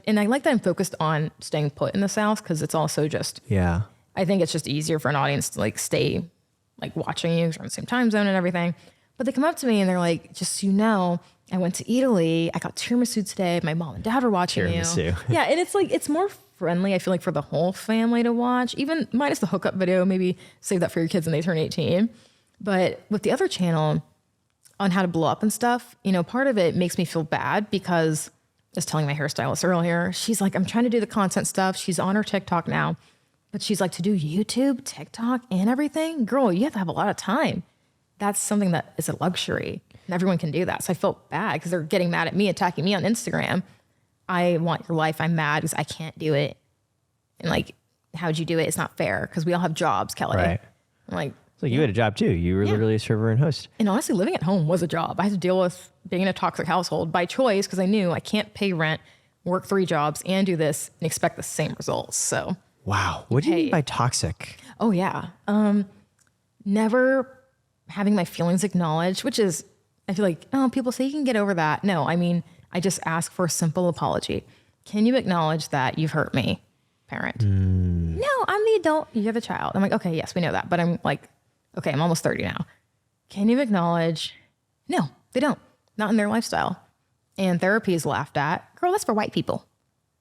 And I like that I'm focused on staying put in the South because it's also just, I think it's just easier for an audience to stay watching you. 'Cause we're in the same time zone and everything. But they come up to me and they're like, just so you know, I went to Italy. I got tiramisu today. My mom and dad were watching tiramisu. You. Yeah, and it's more friendly, I feel like, for the whole family to watch, even minus the hookup video. Maybe save that for your kids when they turn 18. But with the other channel on how to blow up and stuff, part of it makes me feel bad because I was telling my hairstylist earlier, she's like, I'm trying to do the content stuff. She's on her TikTok now. But she's like, to do YouTube, TikTok, and everything? Girl, you have to have a lot of time. That's something that is a luxury. And everyone can do that. So I felt bad because they're getting mad at me, attacking me on Instagram. I want your life. I'm mad because I can't do it. And like, how'd you do it? It's not fair because we all have jobs, Kelly. Right. I'm like, So you had a job too. You were literally a server and host. and honestly, living at home was a job. I had to deal with being in a toxic household by choice because I knew I can't pay rent, work 3 jobs, and do this and expect the same results. So, Wow. What do you mean by toxic? oh yeah, never having my feelings acknowledged, which is, I feel like, oh, people say you can get over that. No, I mean, I just ask for a simple apology. Can you acknowledge that you've hurt me, parent? No, I'm the adult. You're the child. I'm like, okay, yes, we know that. But I'm like, okay, I'm almost 30 now. Can you acknowledge? No, they don't. Not in their lifestyle. And therapy is laughed at. Girl, that's for white people.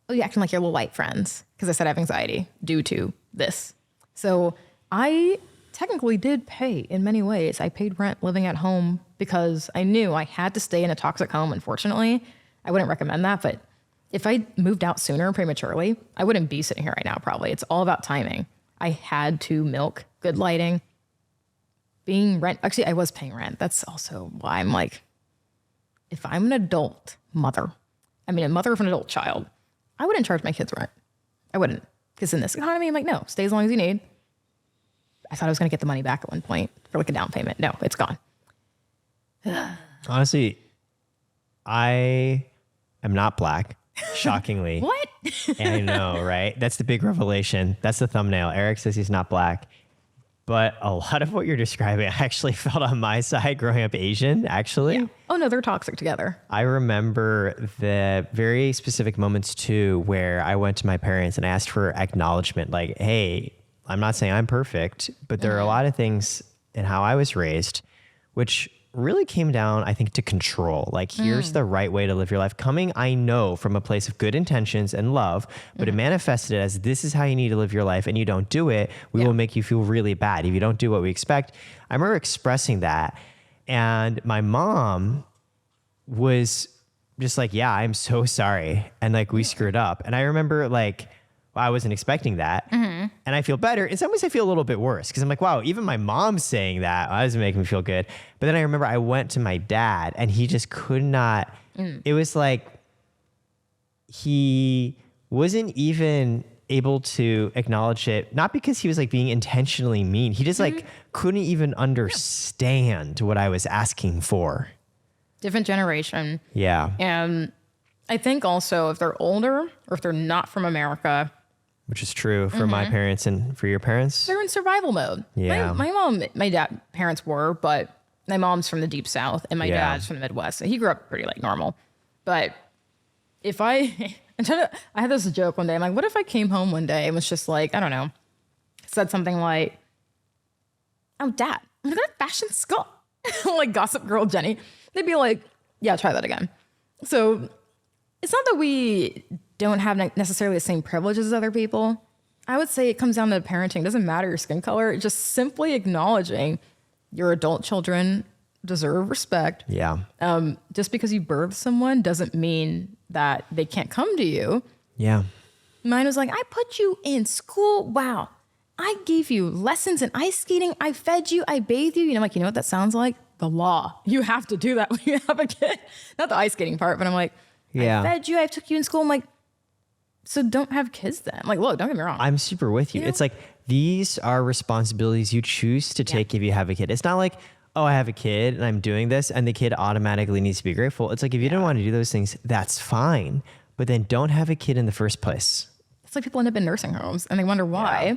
Oh, you're acting like your little white friends because I said I have anxiety due to this. So I technically did pay in many ways. I paid rent living at home because I knew I had to stay in a toxic home. Unfortunately, I wouldn't recommend that. But if I moved out sooner prematurely, I wouldn't be sitting here right now probably. It's all about timing. I had to milk good lighting. Being rent, actually, I was paying rent. That's also why I'm like, if I'm an adult mother, I mean, a mother of an adult child, I wouldn't charge my kids rent. I wouldn't. Because in this economy, I'm like, no, stay as long as you need. I thought I was going to get the money back at one point for like a down payment. No, it's gone. Honestly, I am not black, shockingly. What? I know, right? That's the big revelation. That's the thumbnail. Eric says he's not black. But a lot of what you're describing, I actually felt on my side growing up Asian, actually. Yeah. Oh, no, they're toxic together. I remember the very specific moments too, where I went to my parents and asked for acknowledgement. Like, hey, I'm not saying I'm perfect, but there are a lot of things in how I was raised, which really came down, I think, to control. Like, here's the right way to live your life. Coming, I know, from a place of good intentions and love, but it manifested as this is how you need to live your life, and you don't do it, we will make you feel really bad if you don't do what we expect. I remember expressing that, and my mom was just like, yeah, I'm so sorry. And like, we screwed up. And I remember like, well, I wasn't expecting that. And I feel better. In some ways, I feel a little bit worse because I'm like, wow, even my mom saying that doesn't make me feel good. But then I remember I went to my dad and he just could not. It was like he wasn't even able to acknowledge it, not because he was like being intentionally mean. He just like couldn't even understand what I was asking for. Different generation. Yeah. And I think also if they're older or if they're not from America, which is true for my parents and for your parents. they're in survival mode. Yeah. My mom, my dad, parents were, but my mom's from the deep South and my dad's from the Midwest. So he grew up pretty like normal. But if I had this joke one day. I'm like, what if I came home one day and was just like, I don't know, said something like, oh, Dad, I'm going to fashion school. Like Gossip Girl Jenny. They'd be like, yeah, try that again. So it's not that we don't have necessarily the same privileges as other people. I would say it comes down to parenting. It doesn't matter your skin color. It's just simply acknowledging your adult children deserve respect. Yeah. Just because you birthed someone doesn't mean that they can't come to you. Yeah. Mine was like, I put you in school. Wow. I gave you lessons in ice skating. I fed you. I bathed you. You know, like, you know what that sounds like? The law. You have to do that when you have a kid. Not the ice skating part, but I'm like, Yeah. I fed you. I took you in school. I'm like, so don't have kids then. I'm like, look, don't get me wrong. I'm super with you. You know? It's like, these are responsibilities you choose to take if you have a kid. It's not like, oh, I have a kid and I'm doing this and the kid automatically needs to be grateful. It's like, if you don't want to do those things, that's fine. But then don't have a kid in the first place. It's like people end up in nursing homes and they wonder why. Yeah.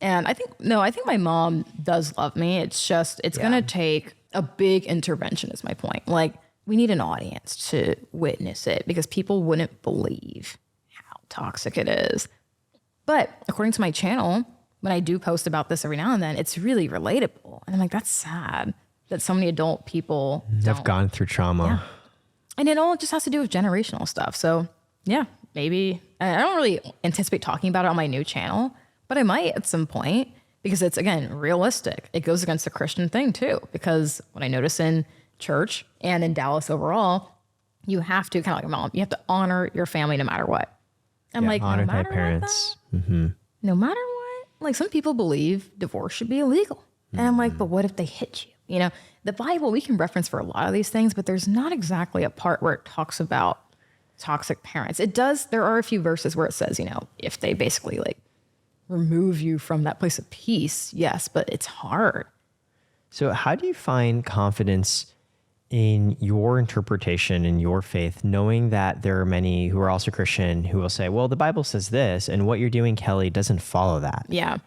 And I think my mom does love me. It's just, it's going to take a big intervention is my point. Like, we need an audience to witness it because people wouldn't believe how toxic it is. But according to my channel, when I do post about this every now and then, it's really relatable. And I'm like, that's sad that so many adult people Have gone through trauma. Yeah. And it all just has to do with generational stuff. So yeah, maybe I don't really anticipate talking about it on my new channel, but I might at some point because it's, again, realistic. It goes against the Christian thing too, because what I notice in church and in Dallas overall, you have to, kind of like a mom, you have to honor your family no matter what. I'm like, honor no matter thy parents. What, no matter what, like some people believe divorce should be illegal. And I'm like, but what if they hit you? You know, the Bible, we can reference for a lot of these things, but there's not exactly a part where it talks about toxic parents. It does. There are a few verses where it says, you know, if they basically like remove you from that place of peace, yes, but it's hard. So how do you find confidence in your interpretation and your faith, knowing that there are many who are also Christian who will say, well, the Bible says this, and what you're doing, Kelly, doesn't follow that? Yeah.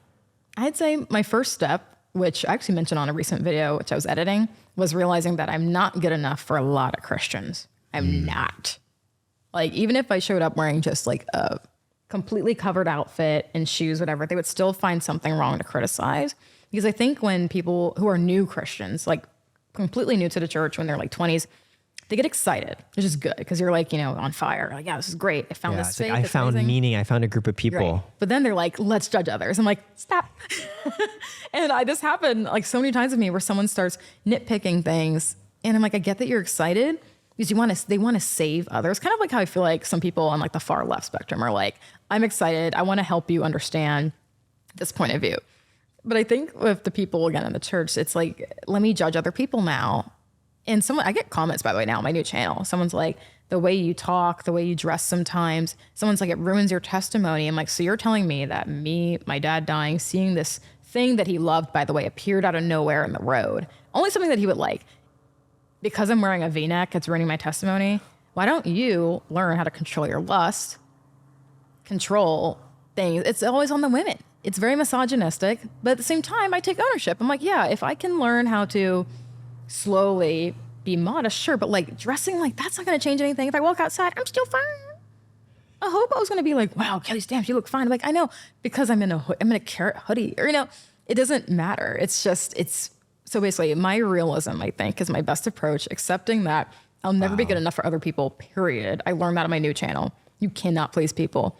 I'd say my first step, which I actually mentioned on a recent video, which I was editing, was realizing that I'm not good enough for a lot of Christians. I'm not. Like, even if I showed up wearing just like a completely covered outfit and shoes, whatever, they would still find something wrong to criticize. Because I think when people who are new Christians, like completely new to the church when they're like 20s, they get excited, which is good because you're like, you know, on fire. Like, yeah, this is great. I found this faith. Like, I found meaning. I found a group of people. Right. But then they're like, let's judge others. I'm like, stop. And this happened like so many times with me where someone starts nitpicking things. And I'm like, I get that you're excited because they want to save others. Kind of like how I feel like some people on like the far left spectrum are like, I'm excited. I want to help you understand this point of view. But I think with the people, again, in the church, it's like, let me judge other people now. And I get comments, by the way, now on my new channel. Someone's like, the way you talk, the way you dress sometimes. Someone's like, it ruins your testimony. I'm like, so you're telling me that my dad dying, seeing this thing that he loved, by the way, appeared out of nowhere in the road. Only something that he would like. Because I'm wearing a V-neck, it's ruining my testimony. Why don't you learn how to control your lust, control things? It's always on the women. It's very misogynistic. But at the same time, I take ownership. I'm like, yeah, if I can learn how to slowly be modest, sure, but like dressing like that's not going to change anything. If I walk outside, I'm still fine. I hope I was going to be like, wow, Kelly Stamps, you look fine. I'm like, I know, because I'm in a Karat hoodie, or, you know, it doesn't matter. It's so basically my realism, I think, is my best approach, accepting that I'll never be good enough for other people, period. I learned that on my new channel. You cannot please people.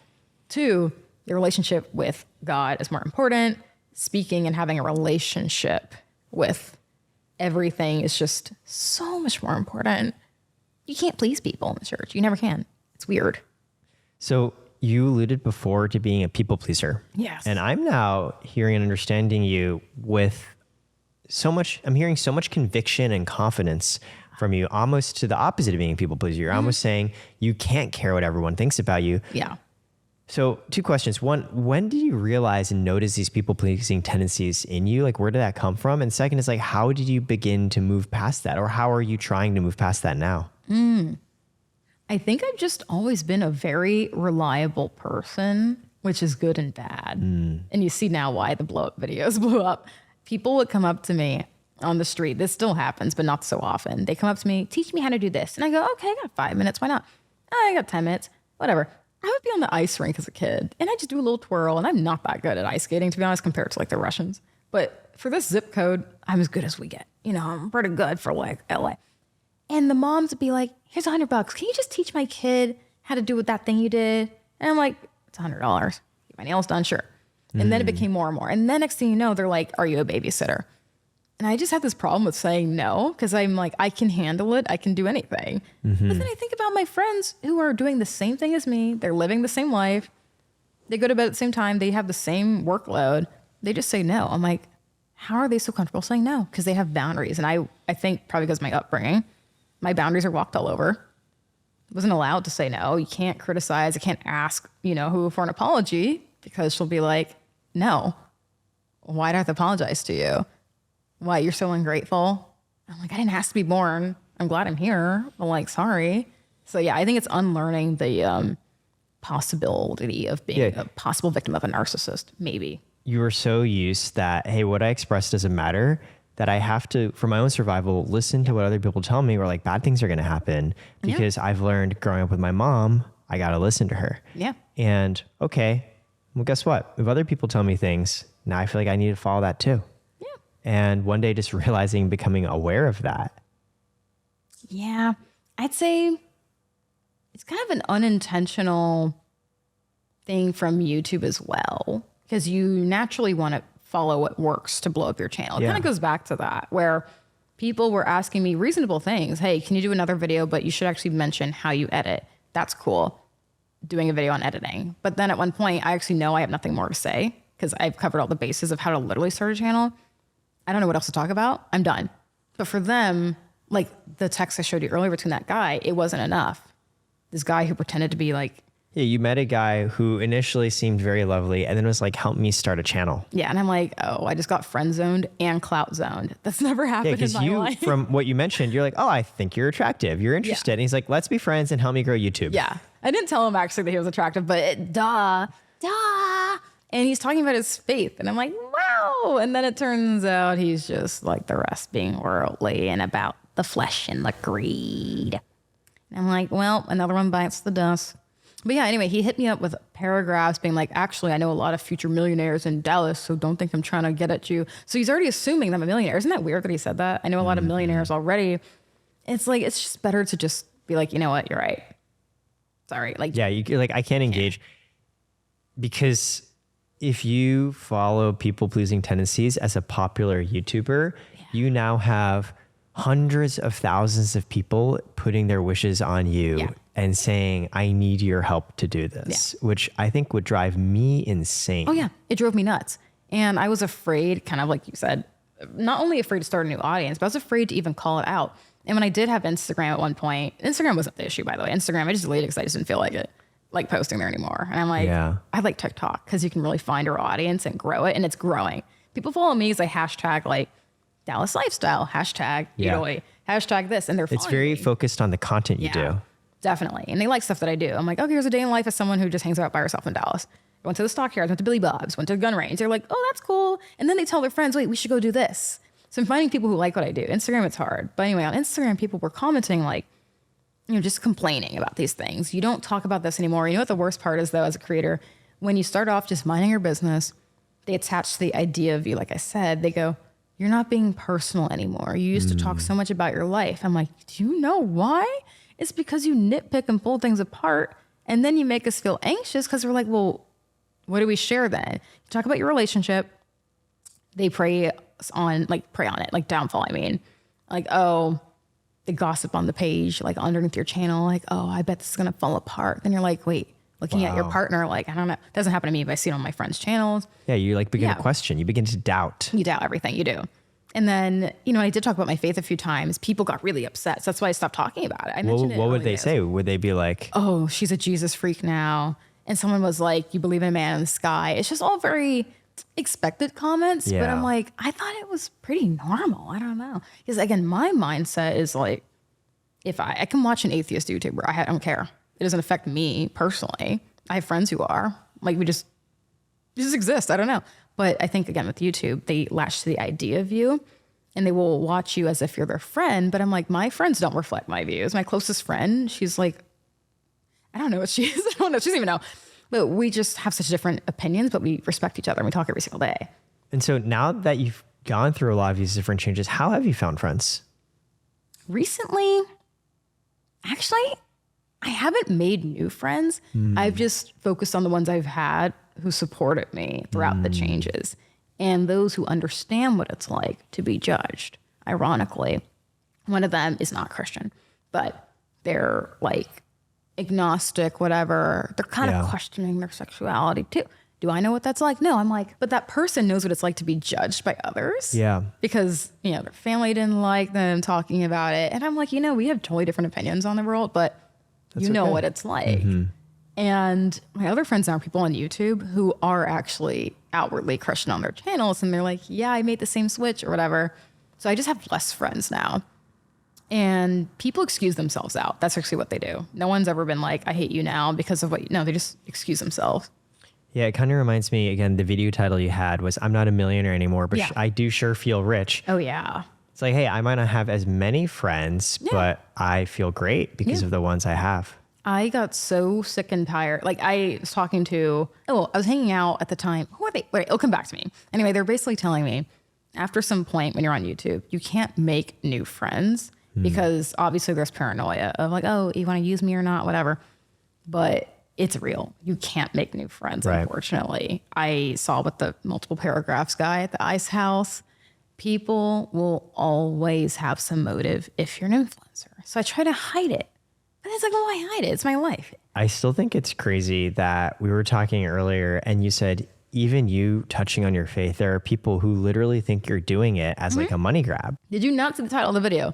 2, your relationship with God is more important. Speaking and having a relationship with everything is just so much more important. You can't please people in the church. You never can. It's weird. So you alluded before to being a people pleaser. Yes. And I'm now hearing and understanding you with I'm hearing so much conviction and confidence from you, almost to the opposite of being a people pleaser. You're almost saying you can't care what everyone thinks about you. Yeah. So 2 questions. 1, when did you realize and notice these people-pleasing tendencies in you? Like, where did that come from? And second is like, how did you begin to move past that? Or how are you trying to move past that now? I think I've just always been a very reliable person, which is good and bad. And you see now why the blow-up videos blew up. People would come up to me on the street. This still happens, but not so often. They come up to me, teach me how to do this. And I go, okay, I got 5 minutes. Why not? Oh, I got 10 minutes. Whatever. I would be on the ice rink as a kid and I just do a little twirl, and I'm not that good at ice skating, to be honest, compared to like the Russians. But for this zip code, I'm as good as we get. You know, I'm pretty good for like LA. And the moms would be like, here's $100. Can you just teach my kid how to do with that thing you did? And I'm like, it's $100. Get my nails done, sure. And then it became more and more. And then next thing you know, they're like, are you a babysitter? And I just had this problem with saying no, because I'm like, I can handle it. I can do anything. But then I think about my friends who are doing the same thing as me. They're living the same life. They go to bed at the same time. They have the same workload. They just say no. I'm like, how are they so comfortable saying no? Because they have boundaries. And I think probably because of my upbringing, my boundaries are walked all over. I wasn't allowed to say no. You can't criticize. I can't ask, who for an apology, because she'll be like, no. Why do I have to apologize to you? Why, you're so ungrateful? I'm like, I didn't ask to be born. I'm glad I'm here. I'm like, sorry. So yeah, I think it's unlearning the possibility of being a possible victim of a narcissist, maybe. You were so used that, hey, what I express doesn't matter, that I have to, for my own survival, listen to what other people tell me, or like bad things are going to happen, because I've learned growing up with my mom, I got to listen to her. Yeah. And okay, well, guess what? If other people tell me things, now I feel like I need to follow that too. And one day just realizing, becoming aware of that. Yeah, I'd say it's kind of an unintentional thing from YouTube as well, because you naturally want to follow what works to blow up your channel. It kind of goes back to that, where people were asking me reasonable things. Hey, can you do another video, but you should actually mention how you edit. That's cool, doing a video on editing. But then at one point, I actually know I have nothing more to say. because I've covered all the bases of how to literally start a channel. I don't know what else to talk about. I'm done. But for them, like the text I showed you earlier between that guy, it wasn't enough. This guy who pretended to be like, Yeah, you met a guy who initially seemed very lovely and then was like, help me start a channel. yeah. And I'm like, oh, I just got friend zoned and clout zoned. That's never Yeah, happened in because my you, life. from what you mentioned, you're like, oh, I think you're attractive. You're interested. And he's like, let's be friends and help me grow YouTube. Yeah. I didn't tell him actually that he was attractive, but duh. And he's talking about his faith. And I'm like, wow. And then it turns out he's just like the rest, being worldly and about the flesh and the greed. And I'm like, well, another one bites the dust. But yeah, anyway, he hit me up with paragraphs being like, actually, I know a lot of future millionaires in Dallas, so don't think I'm trying to get at you. So he's already assuming that I'm a millionaire. Isn't that weird that he said that? I know a lot of millionaires already. It's like, it's just better to just be like, you know what, you're right. Sorry. Like, Yeah, you're like, I can't engage because if you follow people-pleasing tendencies as a popular YouTuber, you now have hundreds of thousands of people putting their wishes on you and saying, I need your help to do this, which I think would drive me insane. oh yeah, it drove me nuts. And I was afraid, kind of like you said, not only afraid to start a new audience, but I was afraid to even call it out. And when I did have Instagram at one point, Instagram wasn't the issue, by the way. Instagram, I just deleted because I just didn't feel like it, like posting there anymore. And I'm like, I like TikTok because you can really find your audience and grow it. And it's growing. People follow me as I hashtag like Dallas lifestyle, hashtag Edoy, hashtag this. And they're following It's very me. focused on the content you do. Definitely. And they like stuff that I do. I'm like, okay, here's a day in life as someone who just hangs out by herself in Dallas. I went to the stockyards, went to Billy Bob's, went to a gun range. They're like, oh, that's cool. And then they tell their friends, wait, we should go do this. So I'm finding people who like what I do. Instagram, it's hard. But anyway, on Instagram, people were commenting like, you know, just complaining about these things. You don't talk about this anymore. You know what the worst part is though, as a creator, when you start off just minding your business, they attach to the idea of you. Like I said, they go, you're not being personal anymore. You used to talk so much about your life. I'm like, do you know why? It's because you nitpick and pull things apart. And then you make us feel anxious because we're like, well, what do we share then? You talk about your relationship. They prey on it, like downfall. I mean, like, oh, the gossip on the page, like underneath your channel, like, oh, I bet this is going to fall apart. Then you're like, wait, looking at your partner, like, I don't know. It doesn't happen to me, but I see it on my friends' channels. Yeah, you like begin to question. You begin to doubt. You doubt everything you do. And then, you know, I did talk about my faith a few times. People got really upset. So that's why I stopped talking about it. I mentioned What would they say? Would they be like, oh, she's a Jesus freak now? And someone was like, you believe in a man in the sky. It's just all very expected comments. Yeah. But I'm like, I thought it was pretty normal. I don't know. Because again, my mindset is like, if I can watch an atheist YouTuber, I don't care. It doesn't affect me personally. I have friends who are like, we just exist. I don't know. But I think again with YouTube, they latch to the idea of you and they will watch you as if you're their friend. But I'm like, my friends don't reflect my views. My closest friend, she's like, I don't know what she is. I don't know. She doesn't even know. But we just have such different opinions, but we respect each other and we talk every single day. and so now that you've gone through a lot of these different changes, how have you found friends? Recently, actually, I haven't made new friends. I've just focused on the ones I've had who supported me throughout the changes and those who understand what it's like to be judged. Ironically, one of them is not Christian, but they're like agnostic, whatever. They're kind of questioning their sexuality too. Do I know what that's like? No, I'm like, but that person knows what it's like to be judged by others. Yeah. Because, you know, their family didn't like them talking about it. And I'm like, you know, we have totally different opinions on the world, but you know what it's like. And my other friends now are people on YouTube who are actually outwardly Christian on their channels. And they're like, yeah, I made the same switch or whatever. So I just have less friends now. And people excuse themselves out. That's actually what they do. No one's ever been like, I hate you now because of what you know. They just excuse themselves. Yeah, it kind of reminds me, again, the video title you had was, I'm not a millionaire anymore, but I do sure feel rich. Oh, yeah. It's like, hey, I might not have as many friends, but I feel great because of the ones I have. I got so sick and tired. Like I was talking to, I was hanging out at the time. Who are they? Wait, it'll come back to me. Anyway, they're basically telling me after some point when you're on YouTube, you can't make new friends because obviously there's paranoia of like, oh, you want to use me or not, whatever. But it's real. You can't make new friends, unfortunately. I saw with the multiple paragraphs guy at the Ice House, people will always have some motive if you're an influencer. So I try to hide it. But it's like, well, why hide it? It's my life. I still think it's crazy that we were talking earlier and you said even you touching on your faith, there are people who literally think you're doing it as like a money grab. Did you not see the title of the video?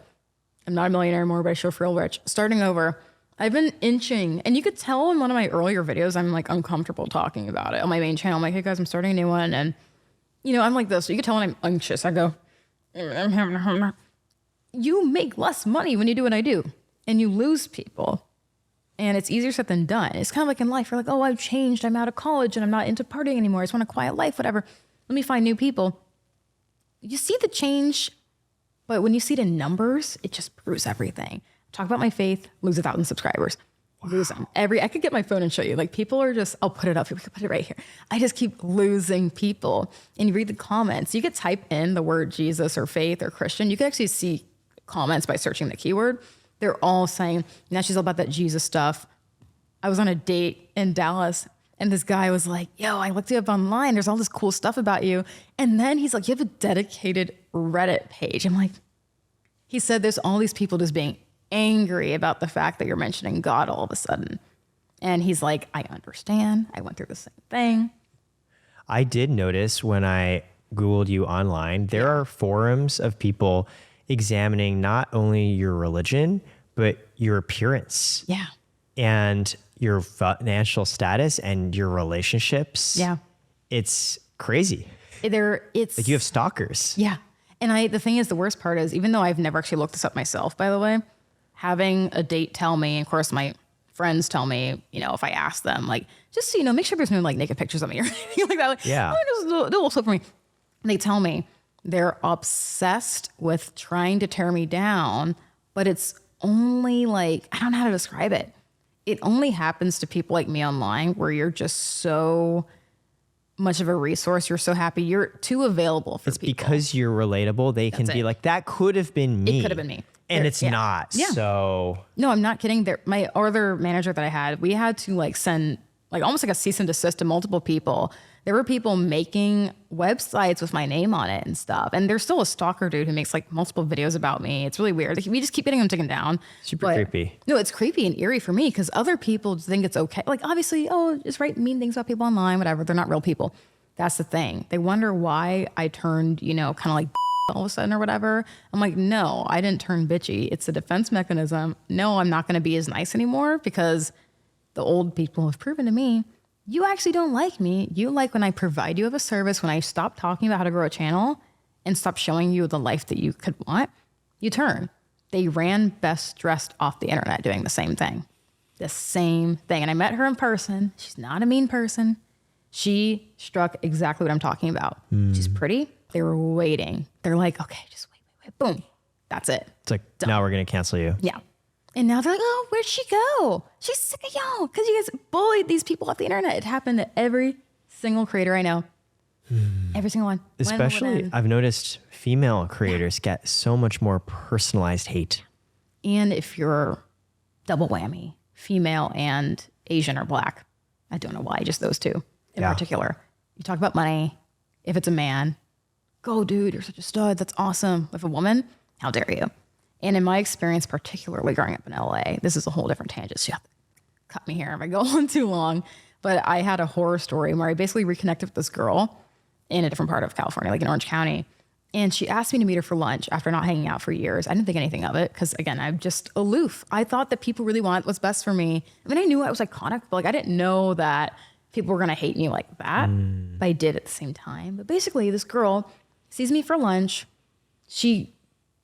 I'm not a millionaire anymore, but I sure feel rich. Starting over. I've been inching, and you could tell in one of my earlier videos, I'm like uncomfortable talking about it on my main channel. I'm like, hey guys, I'm starting a new one. And you know, I'm like this. So you can tell when I'm anxious. I go, I'm having a hard time. You make less money when you do what I do, and you lose people. And it's easier said than done. It's kind of like in life. You're like, oh, I've changed. I'm out of college and I'm not into partying anymore. I just want a quiet life, whatever. Let me find new people. You see the change, but when you see it in numbers, it just proves everything. Talk about my faith, lose 1,000 subscribers. Wow. Lose them. I could get my phone and show you. Like people are just, I'll put it up. We could put it right here. I just keep losing people. And you read the comments. You could type in the word Jesus or faith or Christian. You can actually see comments by searching the keyword. They're all saying, now she's all about that Jesus stuff. I was on a date in Dallas and this guy was like, yo, I looked you up online. There's all this cool stuff about you. And then he's like, you have a dedicated Reddit page. I'm like, he said there's all these people just being angry about the fact that you're mentioning God all of a sudden. And he's like, I understand. I went through the same thing. I did notice when I Googled you online, there are forums of people examining not only your religion, but your appearance. Yeah. And your financial status and your relationships. Yeah. It's crazy. It's like you have stalkers. Yeah. And the thing is, the worst part is, even though I've never actually looked this up myself, by the way, having a date tell me, and of course my friends tell me, you know, if I ask them, like, just so you know, make sure there's no like naked pictures of me or anything like that. Like, yeah. Oh, just do a little flip for me. And they tell me they're obsessed with trying to tear me down, but it's only like, I don't know how to describe it. It only happens to people like me online where you're just so much of a resource. You're so happy. You're too available for people. Because you're relatable. They can be like, that could have been me. It could have been me. And it's not. Yeah. So. No, I'm not kidding. My other manager that I had, we had to like send like almost like a cease and desist to multiple people. There were people making websites with my name on it and stuff. And there's still a stalker dude who makes like multiple videos about me. It's really weird. Like, we just keep getting them taken down. Super creepy. No, it's creepy and eerie for me because other people think it's okay. Like obviously, oh, just write mean things about people online, whatever. They're not real people. That's the thing. They wonder why I turned, you know, kind of like all of a sudden or whatever. I'm like, no, I didn't turn bitchy. It's a defense mechanism. No, I'm not going to be as nice anymore because the old people have proven to me, you actually don't like me. You like when I provide you with a service, when I stop talking about how to grow a channel and stop showing you the life that you could want, you turn. They ran best dressed off the internet doing the same thing. The same thing. And I met her in person. She's not a mean person. She struck exactly what I'm talking about. She's pretty. They were waiting. They're like, okay, just wait. Boom. That's it. It's like, done. Now we're going to cancel you. Yeah. And now they're like, oh, where'd she go? She's sick of y'all because you guys bullied these people off the internet. It happened to every single creator I know. Every single one. Especially, I've noticed female creators get so much more personalized hate. And if you're double whammy, female and Asian or black, I don't know why, just those two in particular. You talk about money. If it's a man, go, dude, you're such a stud. That's awesome. If a woman, how dare you? And in my experience, particularly growing up in LA, this is a whole different tangent. So you have to cut me here if I go on too long. But I had a horror story where I basically reconnected with this girl in a different part of California, like in Orange County. And she asked me to meet her for lunch after not hanging out for years. I didn't think anything of it because, again, I'm just aloof. I thought that people really wanted what's best for me. I mean, I knew I was iconic, but like I didn't know that people were going to hate me like that. But I did at the same time. But basically, this girl sees me for lunch. She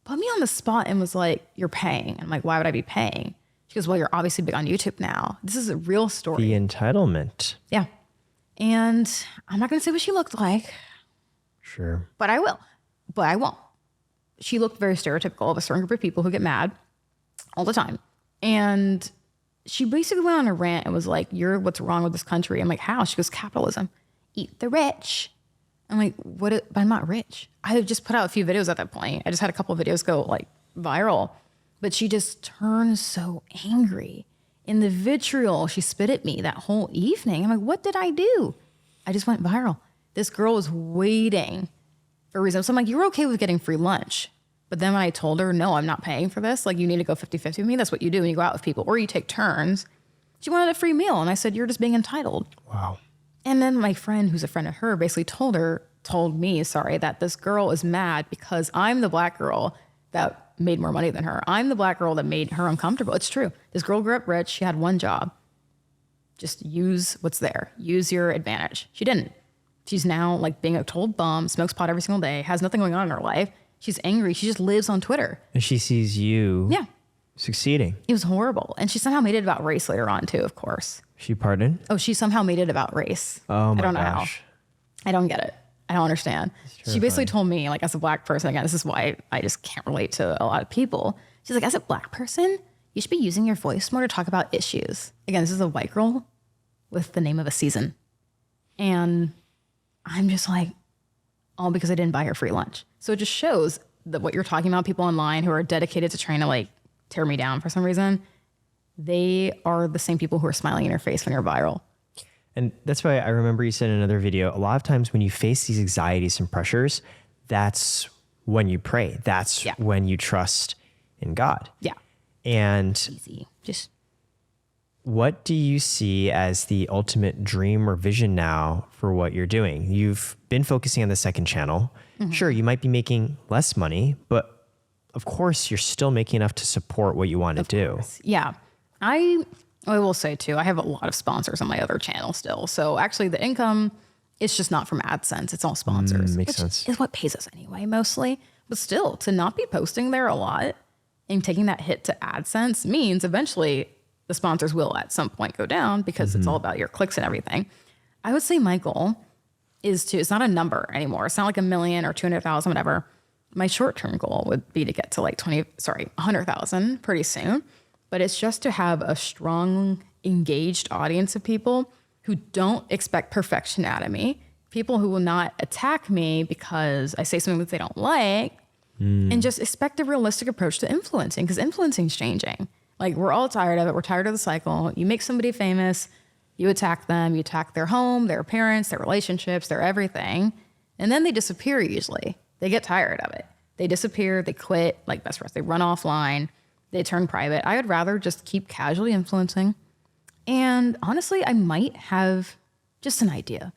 put me on the spot and was like, you're paying. And I'm like, why would I be paying? She goes, well, you're obviously big on YouTube now. This is a real story. The entitlement. Yeah. And I'm not going to say what she looked like. Sure. But I will. But I won't. She looked very stereotypical of a certain group of people who get mad all the time. And she basically went on a rant and was like, you're what's wrong with this country. I'm like, how? She goes, capitalism. Eat the rich. I'm like, but I'm not rich. I had just put out a few videos at that point. I just had a couple of videos go like viral. But she just turned so angry. In the vitriol she spit at me that whole evening. I'm like, what did I do? I just went viral. This girl was waiting for a reason. So I'm like, you're okay with getting free lunch. But then when I told her, no, I'm not paying for this. Like, you need to go 50-50 with me. That's what you do when you go out with people. Or you take turns. She wanted a free meal. And I said, you're just being entitled. Wow. And then my friend, who's a friend of her, basically told me, that this girl is mad because I'm the black girl that made more money than her. I'm the black girl that made her uncomfortable. It's true. This girl grew up rich. She had one job. Just use what's there. Use your advantage. She didn't. She's now like being a total bum, smokes pot every single day, has nothing going on in her life. She's angry. She just lives on Twitter. And she sees you succeeding. It was horrible. And she somehow made it about race later on too, of course. She pardoned? Oh, she somehow made it about race. Oh my I don't know gosh. how. I don't get it. I don't understand. She basically told me, like, as a black person, again, this is why I just can't relate to a lot of people. She's like, as a black person, you should be using your voice more to talk about issues. Again, this is a white girl with the name of a season. And I'm just like, all because I didn't buy her free lunch. So it just shows that what you're talking about, people online who are dedicated to trying to like tear me down for some reason, they are the same people who are smiling in your face when you're viral. And that's why I remember you said in another video, a lot of times when you face these anxieties and pressures, that's when you pray. That's when you trust in God. Yeah. And easy. Just what do you see as the ultimate dream or vision now for what you're doing? You've been focusing on the second channel. Mm-hmm. Sure, you might be making less money, but of course you're still making enough to support what you want to do. Yeah. I will say too, I have a lot of sponsors on my other channel still. So actually the income is just not from AdSense. It's all sponsors. Makes sense. Is what pays us anyway, mostly. But still, to not be posting there a lot and taking that hit to AdSense means eventually the sponsors will at some point go down because it's all about your clicks and everything. I would say my goal is it's not a number anymore. It's not like 1 million or 200,000, whatever. My short-term goal would be to get to like 100,000 pretty soon. But it's just to have a strong, engaged audience of people who don't expect perfection out of me, people who will not attack me because I say something that they don't like, and just expect a realistic approach to influencing, because influencing is changing. Like, we're all tired of it. We're tired of the cycle. You make somebody famous, you attack them, you attack their home, their parents, their relationships, their everything, and then they disappear usually. They get tired of it. They disappear, they quit, like best friends, they run offline. They turn private. I would rather just keep casually influencing. And honestly, I might have just an idea.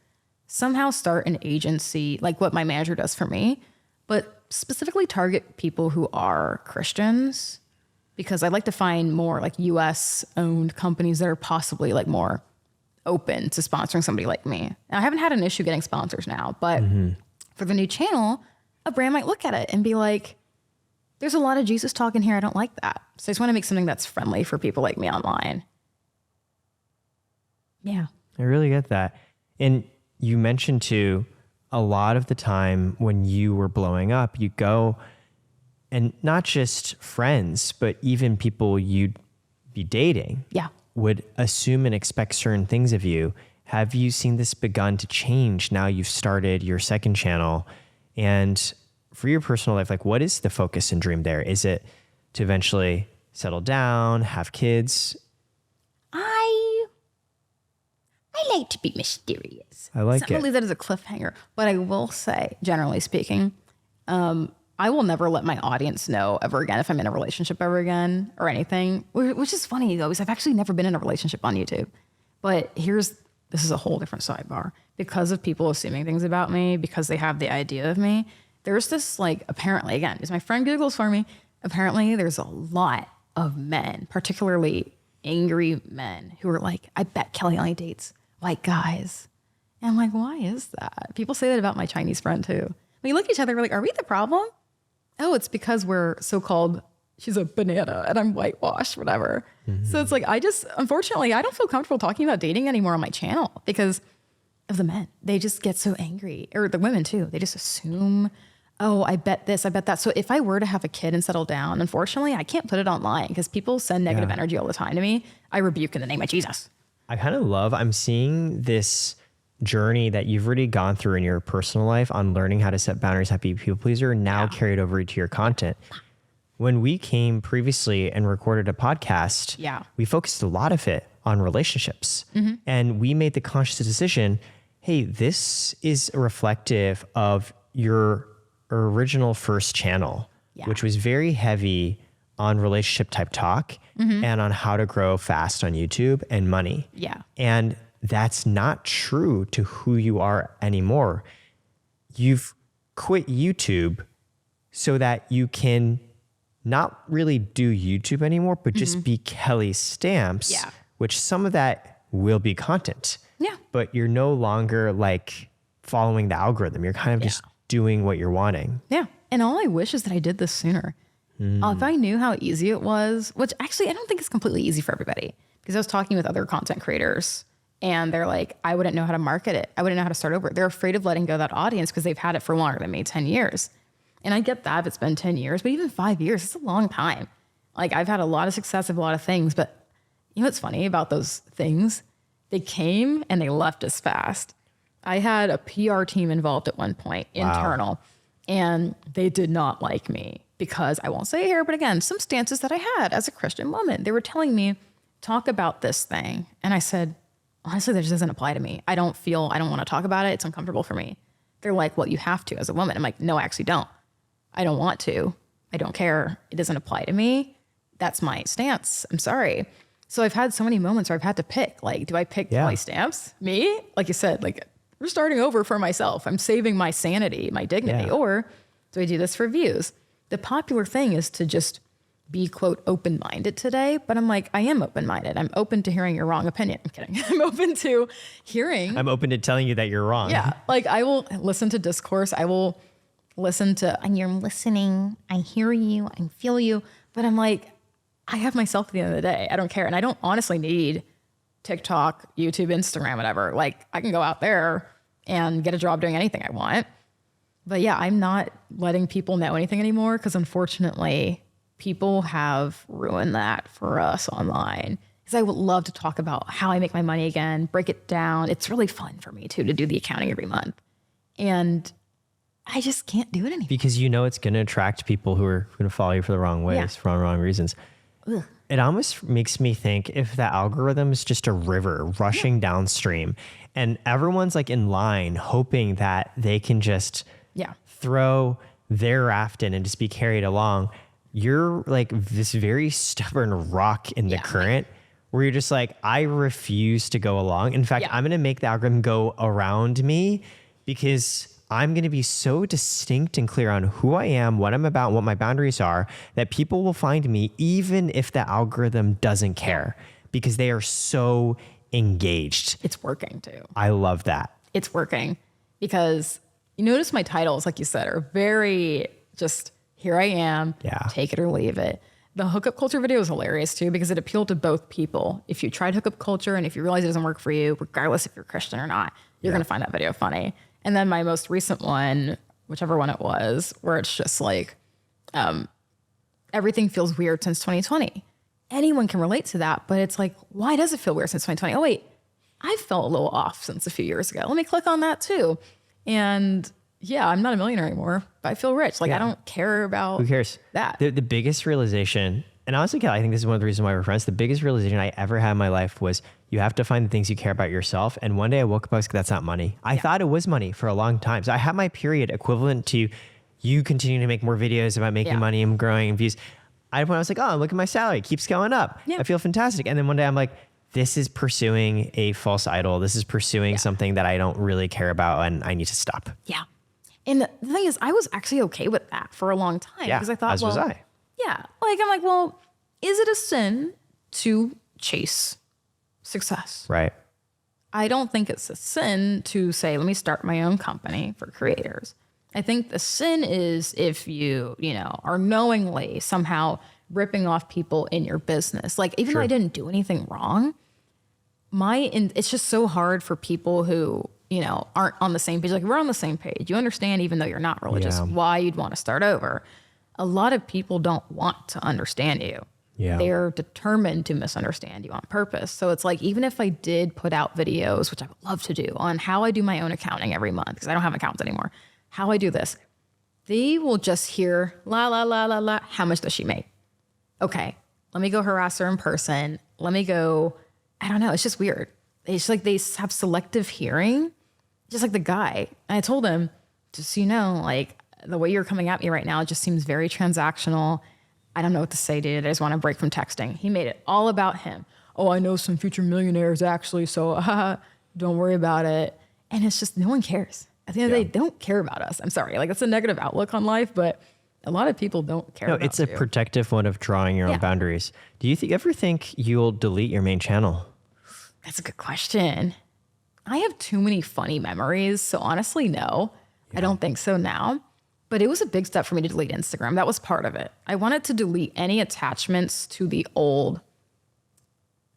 Somehow start an agency like what my manager does for me, but specifically target people who are Christians, because I'd like to find more like US owned companies that are possibly like more open to sponsoring somebody like me. And I haven't had an issue getting sponsors now, but for the new channel, a brand might look at it and be like, there's a lot of Jesus talk in here. I don't like that. So I just want to make something that's friendly for people like me online. Yeah. I really get that. And you mentioned too, a lot of the time when you were blowing up, you go, and not just friends, but even people you'd be dating would assume and expect certain things of you. Have you seen this begun to change now you've started your second channel? And for your personal life, like, what is the focus and dream there? Is it to eventually settle down, have kids? I like to be mysterious. I like it. Not really that as a cliffhanger, but I will say, generally speaking, I will never let my audience know ever again if I'm in a relationship ever again or anything, which is funny though, because I've actually never been in a relationship on YouTube. But this is a whole different sidebar. Because of people assuming things about me, because they have the idea of me, there's this, like, apparently, again, as my friend Googles for me, apparently there's a lot of men, particularly angry men, who are like, I bet Kelly only dates white guys. And I'm like, why is that? People say that about my Chinese friend too. We look at each other, we're like, are we the problem? Oh, it's because we're so-called, she's a banana and I'm whitewashed, whatever. So it's like, unfortunately, I don't feel comfortable talking about dating anymore on my channel because of the men. They just get so angry, or the women too. They just assume, oh, I bet this, I bet that. So if I were to have a kid and settle down, unfortunately, I can't put it online because people send negative energy all the time to me. I rebuke in the name of Jesus. I'm seeing this journey that you've already gone through in your personal life on learning how to set boundaries, how to be a people pleaser, now carried over to your content. When we came previously and recorded a podcast, we focused a lot of it on relationships. And we made the conscious decision, hey, this is reflective of your original first channel, which was very heavy on relationship type talk and on how to grow fast on YouTube and money. And that's not true to who you are anymore. You've quit YouTube so that you can not really do YouTube anymore, but just be Kelly Stamps, which some of that will be content. Yeah. But you're no longer like following the algorithm. You're kind of just doing what you're wanting. Yeah. And all I wish is that I did this sooner. If I knew how easy it was, which actually I don't think it's completely easy for everybody, because I was talking with other content creators and they're like, I wouldn't know how to market it. I wouldn't know how to start over. They're afraid of letting go of that audience because they've had it for longer than me, 10 years. And I get that if it's been 10 years, but even 5 years, it's a long time. Like I've had a lot of success with a lot of things, but you know what's funny about those things? They came and they left as fast. I had a PR team involved at one point, internal, and they did not like me because I won't say it here, but again, some stances that I had as a Christian woman. They were telling me, talk about this thing. And I said, honestly, that just doesn't apply to me. I don't want to talk about it. It's uncomfortable for me. They're like, well, you have to as a woman. I'm like, no, I actually don't. I don't want to. I don't care. It doesn't apply to me. That's my stance. I'm sorry. So I've had so many moments where I've had to pick, like, do I pick Kelly Stamps? Me? Like you said, like we're starting over for myself. I'm saving my sanity, my dignity. Or do I do this for views? The popular thing is to just be, quote, open-minded today. But I'm like, I am open-minded. I'm open to hearing your wrong opinion. I'm kidding. I'm open to hearing. I'm open to telling you that you're wrong. Yeah. Like I will listen to discourse. I will listen to, and you're listening. I hear you. I feel you. But I'm like, I have myself at the end of the day. I don't care. And I don't honestly need TikTok, YouTube, Instagram, whatever. Like I can go out there and get a job doing anything I want. But yeah, I'm not letting people know anything anymore because unfortunately people have ruined that for us online. Because I would love to talk about how I make my money again, break it down. It's really fun for me too, to do the accounting every month. And I just can't do it anymore. Because you know it's going to attract people who are going to follow you for the wrong ways, for the wrong reasons. Ugh. It almost makes me think if the algorithm is just a river rushing downstream and everyone's like in line hoping that they can just throw their raft in and just be carried along, you're like this very stubborn rock in the current where you're just like, I refuse to go along. In fact, I'm going to make the algorithm go around me because I'm going to be so distinct and clear on who I am, what I'm about, what my boundaries are, that people will find me even if the algorithm doesn't care because they are so engaged. It's working too. I love that. It's working because you notice my titles, like you said, are very just here I am, take it or leave it. The hookup culture video is hilarious too because it appealed to both people. If you tried hookup culture and if you realize it doesn't work for you, regardless if you're Christian or not, you're going to find that video funny. And then my most recent one, whichever one it was, where it's just like, everything feels weird since 2020. Anyone can relate to that, but it's like, why does it feel weird since 2020? Oh wait, I felt a little off since a few years ago. Let me click on that too. And yeah, I'm not a millionaire anymore, but I feel rich. Like I don't care about who cares that. The biggest realization, and honestly, Kelly, I think this is one of the reasons why we're friends. The biggest realization I ever had in my life was you have to find the things you care about yourself. And one day I woke up, I was like, that's not money. I thought it was money for a long time. So I had my period equivalent to you continuing to make more videos about making money and growing and views. I was like, oh, look at my salary. It keeps going up. I feel fantastic. And then one day I'm like, this is pursuing a false idol. This is pursuing something that I don't really care about and I need to stop. Yeah. And the thing is, I was actually okay with that for a long time because I thought, as was I. Yeah. Like, I'm like, well, is it a sin to chase success? Right. I don't think it's a sin to say, let me start my own company for creators. I think the sin is if you are knowingly somehow ripping off people in your business. Like, even though I didn't do anything wrong, it's just so hard for people who, aren't on the same page. Like, we're on the same page. You understand, even though you're not religious, why you'd want to start over. A lot of people don't want to understand you. Yeah. They're determined to misunderstand you on purpose. So it's like, even if I did put out videos, which I would love to do, on how I do my own accounting every month, because I don't have accounts anymore, how I do this, they will just hear, la, la, la, la, la, how much does she make? Okay, let me go harass her in person. Let me go, I don't know, it's just weird. It's like they have selective hearing, just like the guy. And I told him, just so you know, like, the way you're coming at me right now, it just seems very transactional. I don't know what to say, dude. I just want to break from texting. He made it all about him. Oh, I know some future millionaires actually. So don't worry about it. And it's just, no one cares. At the end of the day, they don't care about us. I'm sorry. Like, it's a negative outlook on life, but a lot of people don't care about it's a protective one of drawing your own boundaries. Do you ever think you'll delete your main channel? That's a good question. I have too many funny memories. So honestly, no, I don't think so now. But it was a big step for me to delete Instagram. That was part of it. I wanted to delete any attachments to the old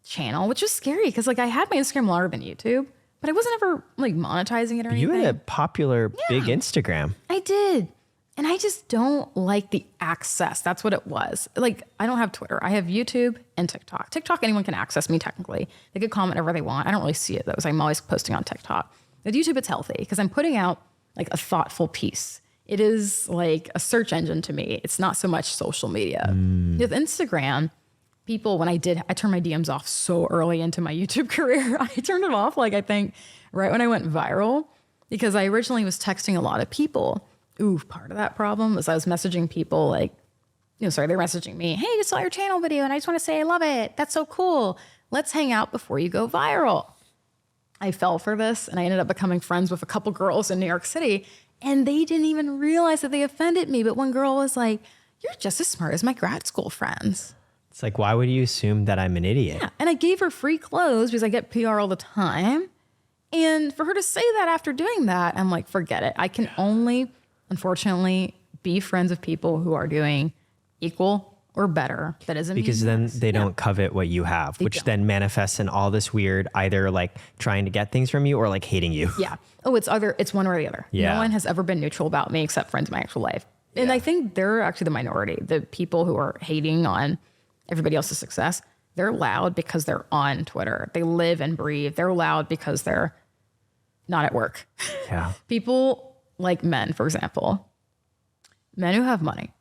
channel, which was scary because like I had my Instagram longer than YouTube, but I wasn't ever like monetizing it or anything. You had a popular big Instagram. I did. And I just don't like the access. That's what it was. Like, I don't have Twitter. I have YouTube and TikTok. TikTok, anyone can access me technically. They could comment wherever they want. I don't really see it though, because I'm always posting on TikTok. With YouTube, it's healthy because I'm putting out like a thoughtful piece. It is like a search engine to me. It's not so much social media. With Instagram, people, when I turned my DMs off so early into my YouTube career. I turned it off, like I think right when I went viral, because I originally was texting a lot of people. Ooh, part of that problem was I was messaging people like, they're messaging me, hey, I saw your channel video and I just want to say I love it. That's so cool. Let's hang out before you go viral. I fell for this and I ended up becoming friends with a couple girls in New York City and they didn't even realize that they offended me. But one girl was like, you're just as smart as my grad school friends. It's like, why would you assume that I'm an idiot? Yeah, and I gave her free clothes because I get PR all the time. And for her to say that after doing that, I'm like, forget it. I can only, unfortunately, be friends with people who are doing equal or better. That doesn't mean because then they don't covet what you have, which then manifests in all this weird, either like trying to get things from you or like hating you. Yeah. Oh, it's one or the other. Yeah. No one has ever been neutral about me except friends in my actual life. And I think they're actually the minority. The people who are hating on everybody else's success, they're loud because they're on Twitter. They live and breathe. They're loud because they're not at work. Yeah. People like men, for example, men who have money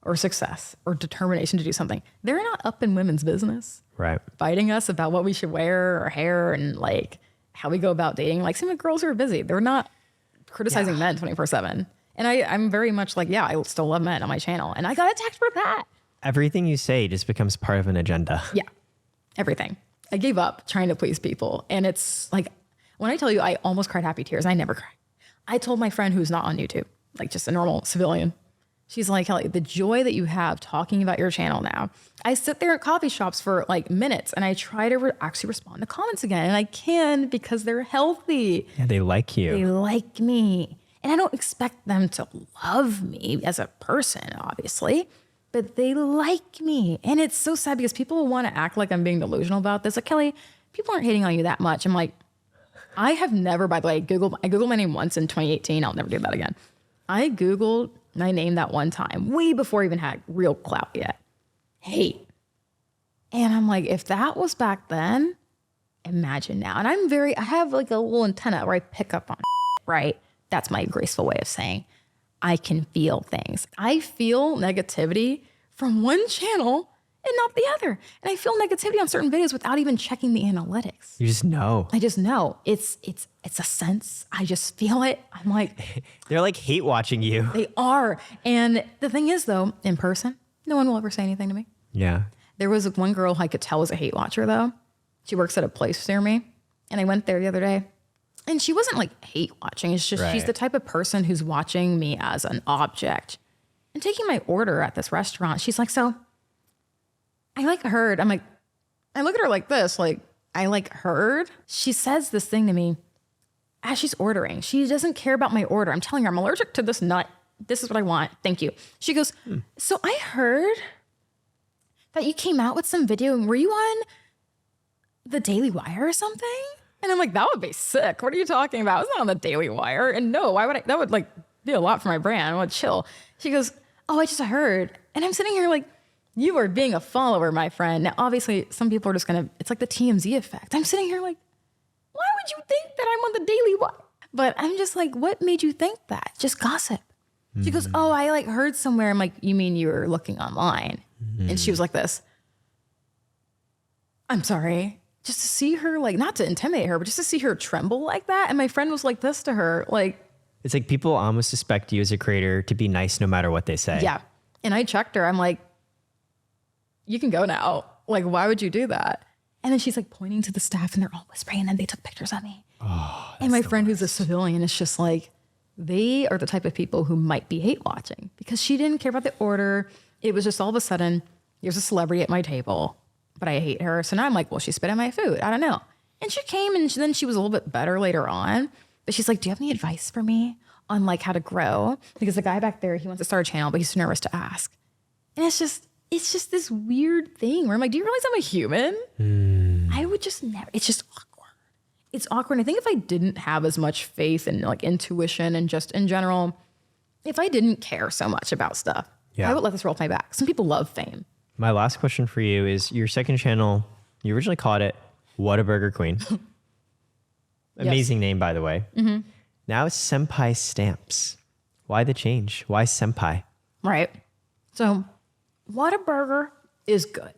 or success or determination to do something, they're not up in women's business. Right. Fighting us about what we should wear or hair and like how we go about dating. Like some of the girls who are busy, they're not criticizing men 24/7. And I'm very much like, I still love men on my channel. And I got attacked for that. Everything you say just becomes part of an agenda. Yeah, everything. I gave up trying to please people. And it's like, when I tell you I almost cried happy tears, I never cry. I told my friend who's not on YouTube, like just a normal civilian, she's like, Kelly, the joy that you have talking about your channel now. I sit there at coffee shops for like minutes and I try to actually respond to comments again. And I can because they're healthy. Yeah, they like you. They like me. And I don't expect them to love me as a person, obviously, but they like me. And it's so sad because people will want to act like I'm being delusional about this. Like, Kelly, people aren't hating on you that much. I'm like, I have never, by the way, I Googled my name once in 2018. I'll never do that again. I Googled my name that one time, way before I even had real clout yet. Hate. And I'm like, if that was back then, imagine now. And I have like a little antenna where I pick up on right? That's my graceful way of saying I can feel things. I feel negativity from one channel and not the other. And I feel negativity on certain videos without even checking the analytics. You just know. I just know. It's a sense. I just feel it. I'm like, they're like hate watching you. They are. And the thing is though, in person, no one will ever say anything to me. Yeah. There was one girl I could tell was a hate watcher though. She works at a place near me. And I went there the other day. And she wasn't like hate watching. It's just she's the type of person who's watching me as an object. And taking my order at this restaurant, she's like, so I like heard. I'm like, I look at her like this, like, I like heard. She says this thing to me as she's ordering. She doesn't care about my order. I'm telling her I'm allergic to this nut. This is what I want. Thank you. She goes, so I heard that you came out with some video and were you on the Daily Wire or something? And I'm like, that would be sick. What are you talking about? It's not on the Daily Wire. And no, why would that would like be a lot for my brand. I would chill. She goes, oh, I just heard. And I'm sitting here like, you are being a follower, my friend. Now, obviously, some people are just it's like the TMZ effect. I'm sitting here like, why would you think that I'm on the Daily Wire? But I'm just like, what made you think that? Just gossip. She goes, oh, I like heard somewhere. I'm like, you mean you were looking online? And she was like this. I'm sorry. Just to see her, like, not to intimidate her, but just to see her tremble like that. And my friend was like this to her, like. It's like people almost suspect you as a creator to be nice no matter what they say. Yeah. And I checked her. I'm like, you can go now. Like, why would you do that? And then she's like pointing to the staff and they're all whispering. And then they took pictures of me. And my friend who's a civilian is just like, they are the type of people who might be hate watching because she didn't care about the order. It was just all of a sudden, there's a celebrity at my table, but I hate her. So now I'm like, well, she spit on my food. I don't know. And she came and then she was a little bit better later on. But she's like, do you have any advice for me on like how to grow? Because the guy back there, he wants to start a channel, but he's too nervous to ask. And it's just this weird thing where I'm like, do you realize I'm a human? I would just never, it's just awkward. It's awkward. I think if I didn't have as much faith and like intuition and just in general, if I didn't care so much about stuff, I would let this roll off my back. Some people love fame. My last question for you is your second channel, you originally called it What a Burger Queen. Amazing name, by the way. Now it's Senpai Stamps. Why the change? Why Senpai? Right. So Whataburger is good,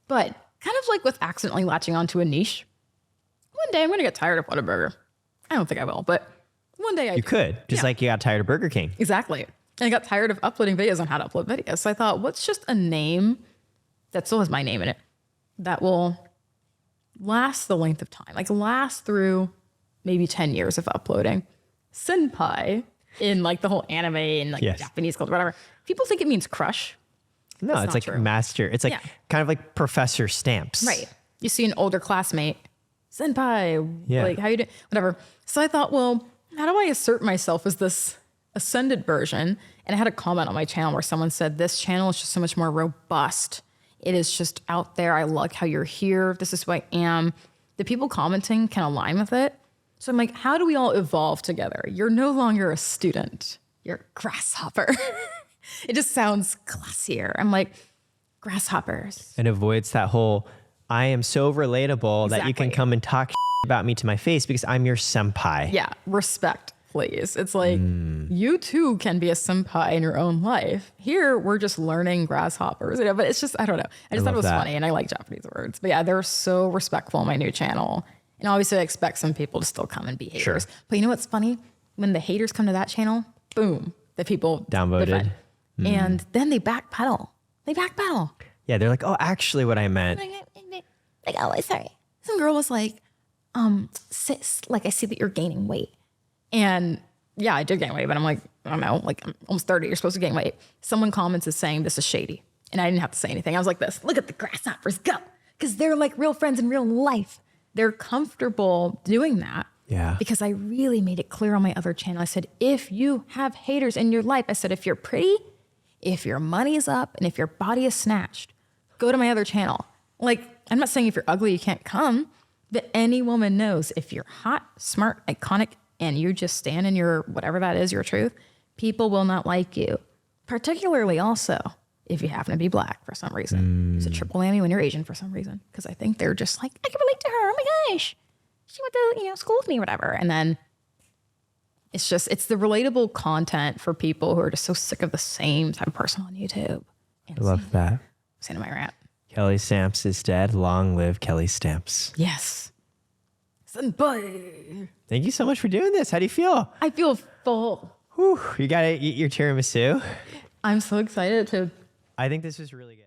but kind of like with accidentally latching onto a niche. One day I'm going to get tired of Whataburger. I don't think I will, but one day You could, just like you got tired of Burger King. Exactly. And I got tired of uploading videos on how to upload videos. So I thought, what's just a name that still has my name in it that will last the length of time, like last through maybe 10 years of uploading. Senpai in like the whole anime and like Japanese culture, whatever. People think it means crush. No, it's like true. master. It's like kind of like Professor Stamps. Right. You see an older classmate, Senpai, like how you doing? Whatever. So I thought, well, how do I assert myself as this ascended version? And I had a comment on my channel where someone said, this channel is just so much more robust. It is just out there. I like how you're here. This is who I am. The people commenting can align with it. So I'm like, how do we all evolve together? You're no longer a student. You're a grasshopper. It just sounds classier. I'm like, grasshoppers. And avoids that whole, I am so relatable that you can come and talk about me to my face because I'm your senpai. Yeah, respect, please. It's like, you too can be a senpai in your own life. Here, we're just learning grasshoppers, but it's just, I don't know. I just thought it was funny and I like Japanese words. But yeah, they're so respectful on my new channel. And obviously I expect some people to still come and be haters. But you know what's funny? When the haters come to that channano, boom, the people downvoted. And then they backpedal. Yeah, they're like, oh, actually what I meant. Like, oh, sorry. Some girl was like, sis, like I see that you're gaining weight. And yeah, I did gain weight, but I'm like, I don't know, like I'm almost 30, you're supposed to gain weight. Someone comments is saying this is shady. And I didn't have to say anything. I was like this, look at the grasshoppers go. Because they're like real friends in real life. They're comfortable doing that. Yeah. Because I really made it clear on my other channel. I said, if you have haters in your life, I said, if you're pretty, if your money is up, and if your body is snatched, go to my other channel. Like, I'm not saying if you're ugly, you can't come, but any woman knows if you're hot, smart, iconic, and you just stand in your, whatever that is, your truth, people will not like you. Particularly also if you happen to be black for some reason. It's a triple whammy when you're Asian for some reason. Because I think they're just like, I can relate to her. Oh my gosh. She went to, school with me or whatever. And then it's the relatable content for people who are just so sick of the same type of person on YouTube. I love that. That's my rant. Kelly Stamps is dead. Long live Kelly Stamps. Yes. Senpai. Thank you so much for doing this. How do you feel? I feel full. Whew, you got to eat your tiramisu. I'm so excited to. I think this was really good.